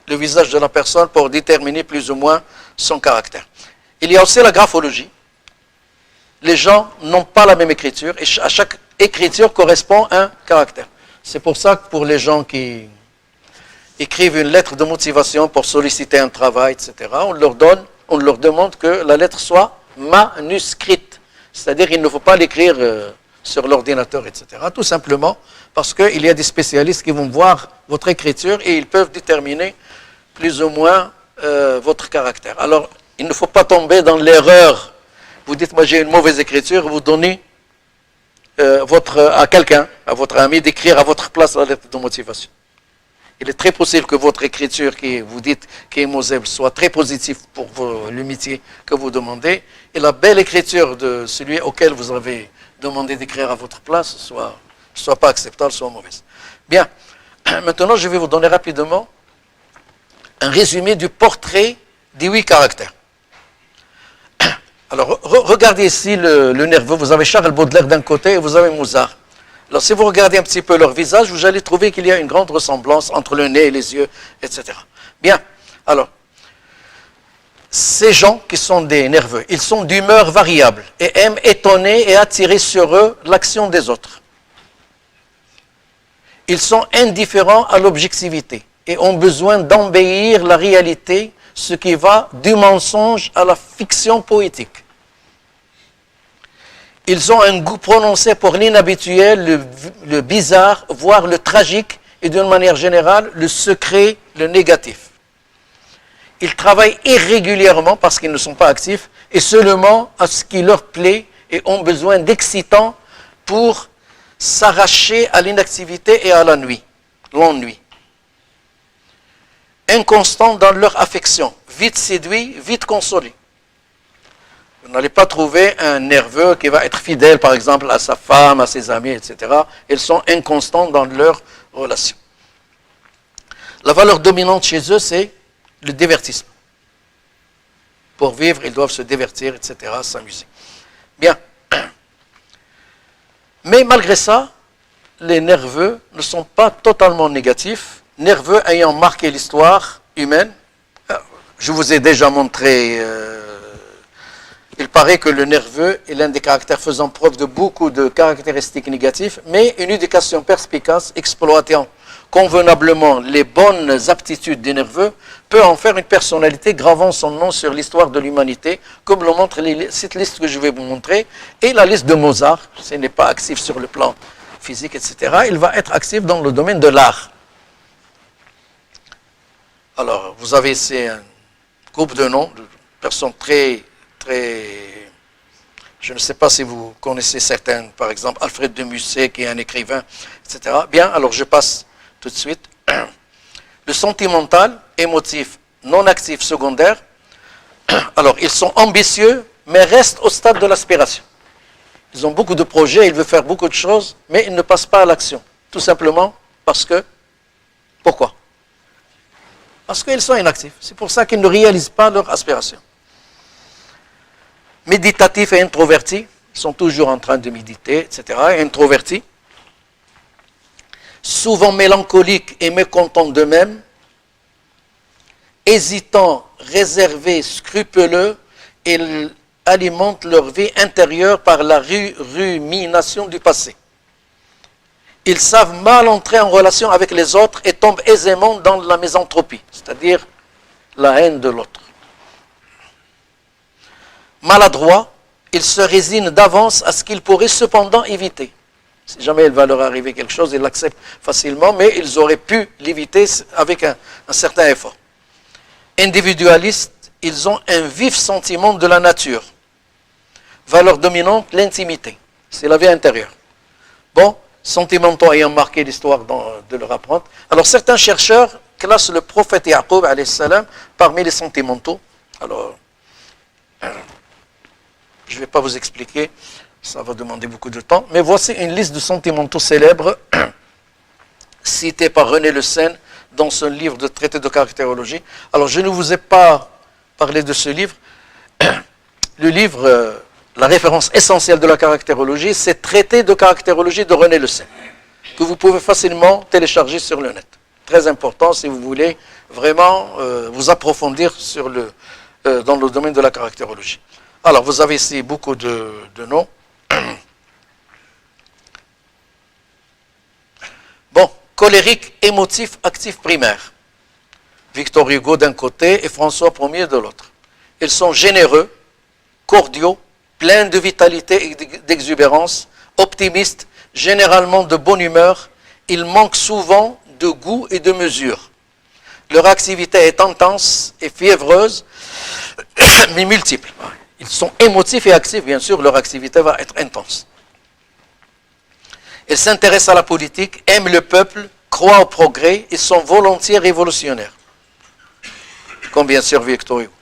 le visage de la personne pour déterminer plus ou moins son caractère. Il y a aussi la graphologie. Les gens n'ont pas la même écriture et à chaque écriture correspond un caractère. C'est pour ça que pour les gens qui écrivent une lettre de motivation pour solliciter un travail, etc., on leur demande que la lettre soit manuscrite. C'est-à-dire qu'il ne faut pas l'écrire sur l'ordinateur, etc. Tout simplement parce qu'il y a des spécialistes qui vont voir votre écriture et ils peuvent déterminer plus ou moins votre caractère. Alors, il ne faut pas tomber dans l'erreur. Vous dites, moi j'ai une mauvaise écriture, vous donnez à quelqu'un, à votre ami, d'écrire à votre place la lettre de motivation. Il est très possible que votre écriture, qui vous dites qui est Moselle, soit très positive pour le métier que vous demandez, et la belle écriture de celui auquel vous avez demandé d'écrire à votre place soit pas acceptable, soit mauvaise. Bien, maintenant je vais vous donner rapidement un résumé du portrait des 8 caractères. Alors, regardez ici le nerveux. Vous avez Charles Baudelaire d'un côté et vous avez Mozart. Alors, si vous regardez un petit peu leur visage, vous allez trouver qu'il y a une grande ressemblance entre le nez et les yeux, etc. Bien. Alors, ces gens qui sont des nerveux, ils sont d'humeur variable et aiment étonner et attirer sur eux l'action des autres. Ils sont indifférents à l'objectivité et ont besoin d'embellir la réalité, ce qui va du mensonge à la fiction poétique. Ils ont un goût prononcé pour l'inhabituel, le bizarre, voire le tragique, et d'une manière générale, le secret, le négatif. Ils travaillent irrégulièrement parce qu'ils ne sont pas actifs, et seulement à ce qui leur plaît, et ont besoin d'excitants pour s'arracher à l'inactivité et à l'ennui. Inconstants dans leur affection, vite séduits, vite consolés. Vous n'allez pas trouver un nerveux qui va être fidèle, par exemple, à sa femme, à ses amis, etc. Ils sont inconstants dans leurs relations. La valeur dominante chez eux, c'est le divertissement. Pour vivre, ils doivent se divertir, etc., s'amuser. Bien. Mais malgré ça, les nerveux ne sont pas totalement négatifs. Nerveux ayant marqué l'histoire humaine, je vous ai déjà montré, il paraît que le nerveux est l'un des caractères faisant preuve de beaucoup de caractéristiques négatives, mais une éducation perspicace exploitant convenablement les bonnes aptitudes des nerveux peut en faire une personnalité gravant son nom sur l'histoire de l'humanité, comme le montre cette liste que je vais vous montrer, et la liste de Mozart. Ce n'est pas actif sur le plan physique, etc. Il va être actif dans le domaine de l'art. Alors, vous avez ici un groupe de noms de personnes très Je ne sais pas si vous connaissez certains, par exemple Alfred de Musset, qui est un écrivain, etc. Bien, alors je passe tout de suite. Le sentimental, émotif, non actif, secondaire. Alors, ils sont ambitieux, mais restent au stade de l'aspiration. Ils ont beaucoup de projets, ils veulent faire beaucoup de choses, mais ils ne passent pas à l'action. Tout simplement parce que... Pourquoi? Parce qu'ils sont inactifs. C'est pour ça qu'ils ne réalisent pas leur aspiration. Méditatifs et introvertis, ils sont toujours en train de méditer, etc. Introvertis. Souvent mélancoliques et mécontents d'eux-mêmes. Hésitants, réservés, scrupuleux, ils alimentent leur vie intérieure par la rumination du passé. Ils savent mal entrer en relation avec les autres et tombent aisément dans la misanthropie, c'est-à-dire la haine de l'autre. Maladroits, ils se résignent d'avance à ce qu'ils pourraient cependant éviter. Si jamais il va leur arriver quelque chose, ils l'acceptent facilement, mais ils auraient pu l'éviter avec un certain effort. Individualistes, ils ont un vif sentiment de la nature. Valeur dominante, l'intimité. C'est la vie intérieure. Bon, sentimentaux ayant marqué l'histoire de leur apprendre. Alors certains chercheurs classent le prophète Yaqub alayhi salam parmi les sentimentaux. Alors, je ne vais pas vous expliquer, ça va demander beaucoup de temps, mais voici une liste de sentimentaux célèbres cités par René Le Sen dans son livre de traité de caractérologie. Alors, je ne vous ai pas parlé de ce livre. Le livre, la référence essentielle de la caractérologie, c'est Traité de caractérologie de René Le Sen, que vous pouvez facilement télécharger sur le net. Très important si vous voulez vraiment vous approfondir dans le domaine de la caractérologie. Alors, vous avez ici beaucoup de noms. Bon, colérique, émotif, actif primaire. Victor Hugo d'un côté et François Ier de l'autre. Ils sont généreux, cordiaux, pleins de vitalité et d'exubérance, optimistes, généralement de bonne humeur. Ils manquent souvent de goût et de mesure. Leur activité est intense et fiévreuse, mais multiple. Ils sont émotifs et actifs, bien sûr, leur activité va être intense. Ils s'intéressent à la politique, aiment le peuple, croient au progrès, ils sont volontiers révolutionnaires. Comme bien sûr Victor Hugo.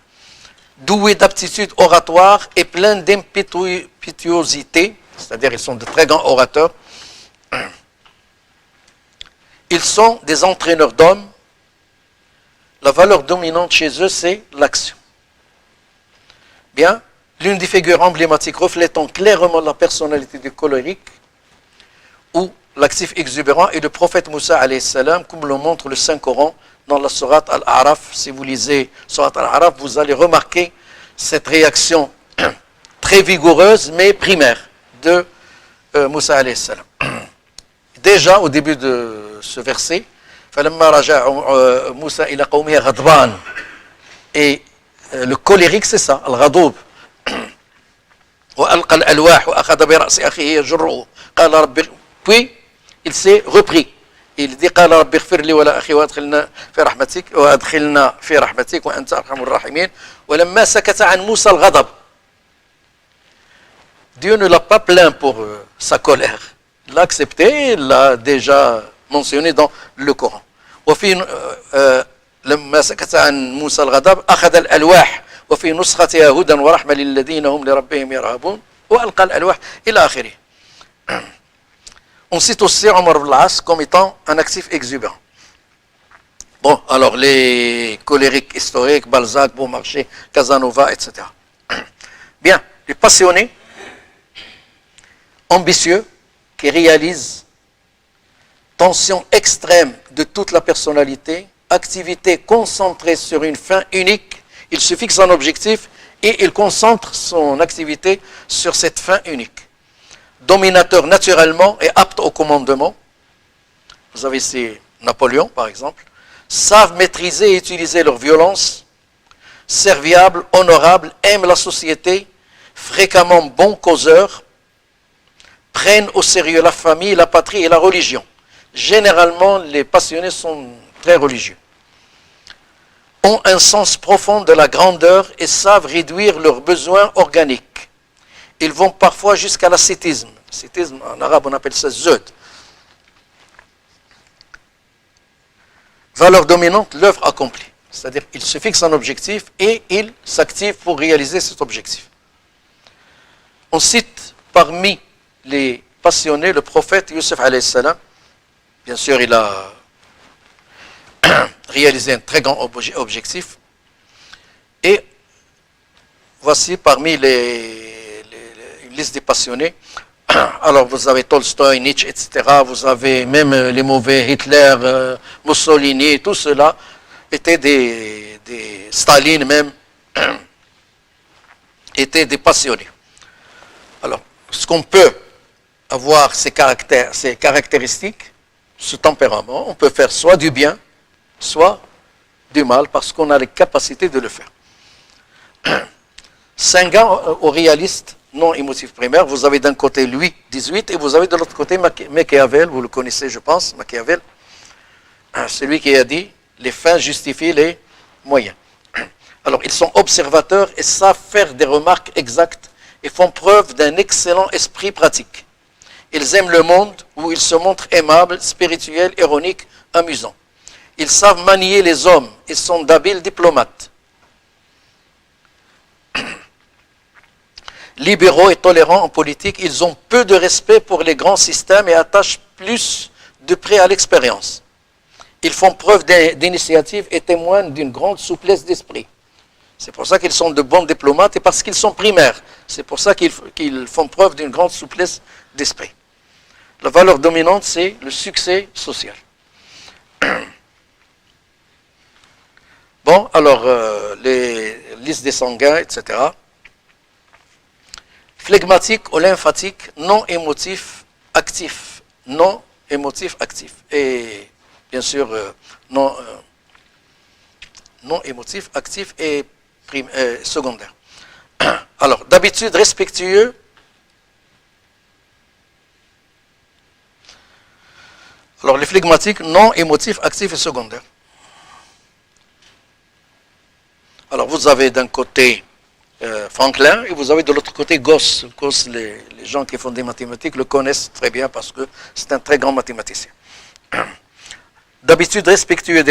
Doués d'aptitude oratoire et pleins d'impétuosité, c'est-à-dire ils sont de très grands orateurs. Ils sont des entraîneurs d'hommes. La valeur dominante chez eux, c'est l'action. Bien, l'une des figures emblématiques reflétant clairement la personnalité du colérique ou l'actif exubérant est le prophète Moussa alayhi salam, comme le montre le Saint-Coran dans la sourate Al-A'raf. Si vous lisez sourate Al-A'raf, vous allez remarquer cette réaction très vigoureuse mais primaire de Moussa alayhi salam. Déjà au début de ce verset, فَلَمَّا رَجَعَ مُوسَى إِلَى قَوْمِهِ غَضْبَانٍ. Et le colérique, c'est ça, al-ghadoub. وَأَلْقَى الْأَلْوَاحُ وَأَخَذَ بِرَأْسِ أَخِيهِ يَجُرُّهُ قَالَ رَبِّ. Puis, il s'est repris. Il dit قال رب اغفر لي ولا أخي وأدخلنا في رحمتك وأدخلنا في رحمتك وأنت أرحم الراحمين. ولما سكت عن موسى الغضب. Dieu ne l'a pas plaint pour sa colère. Il l'a accepté, il l'a déjà mentionné dans le Coran. وفي لما سكت عن موسى الغضب أخذ الألواح وفي نسختها هدى ورحمة للذين هم لربهم يرهبون وألقى الألواح إلى آخره. On cite aussi Omar ibn al-As comme étant un actif exubérant. Bon, alors les colériques historiques, Balzac, Beaumarchais, Casanova, etc. Bien, les passionnés, ambitieux, qui réalisent tension extrême de toute la personnalité, activité concentrée sur une fin unique, il se fixe un objectif et il concentre son activité sur cette fin unique. Dominateur naturellement et apte au commandement. Vous avez ici Napoléon, par exemple. Savent maîtriser et utiliser leur violence. Serviables, honorables, aiment la société. Fréquemment bons causeurs. Prennent au sérieux la famille, la patrie et la religion. Généralement, les passionnés sont très religieux. Ont un sens profond de la grandeur et savent réduire leurs besoins organiques. ils vont parfois jusqu'à l'ascétisme. L'ascétisme, en arabe, on appelle ça zud. Valeur dominante, l'œuvre accomplie. C'est-à-dire, il se fixe un objectif et il s'active pour réaliser cet objectif. On cite parmi les passionnés le prophète Youssef alayhi salam. Bien sûr, il a réalisé un très grand objectif. Et voici parmi une liste des passionnés. Alors, vous avez Tolstoï, Nietzsche, etc. Vous avez même les mauvais, Hitler, Mussolini, tout cela étaient des Staline même, étaient des passionnés. Alors, ce qu'on peut avoir ces caractéristiques, ce tempérament, on peut faire soit du bien, soit du mal, parce qu'on a les capacités de le faire. Singuin au réaliste, non émotif primaire, vous avez d'un côté Louis XVIII et vous avez de l'autre côté Machiavel, vous le connaissez je pense, Machiavel, celui qui a dit les fins justifient les moyens. Alors ils sont observateurs et savent faire des remarques exactes et font preuve d'un excellent esprit pratique. Ils aiment le monde où ils se montrent aimables, spirituels, ironiques, amusants. Ils savent manier les hommes et sont d'habiles diplomates. Libéraux et tolérants en politique, ils ont peu de respect pour les grands systèmes et attachent plus de près à l'expérience. Ils font preuve d'initiative et témoignent d'une grande souplesse d'esprit. C'est pour ça qu'ils sont de bons diplomates et parce qu'ils sont primaires. C'est pour ça qu'ils font preuve d'une grande souplesse d'esprit. La valeur dominante, c'est le succès social. Bon, alors, les listes des sanguins, etc. Phlegmatique ou lymphatique, non émotif, actif. Non émotif, actif. Et bien sûr, non émotif, actif et secondaire. Alors, d'habitude respectueux. Alors, les phlegmatiques, non émotifs, actifs et secondaires. Alors, vous avez d'un côté Franklin et vous avez de l'autre côté Gauss. Gauss, les gens qui font des mathématiques le connaissent très bien parce que c'est un très grand mathématicien. D'habitude respectueux des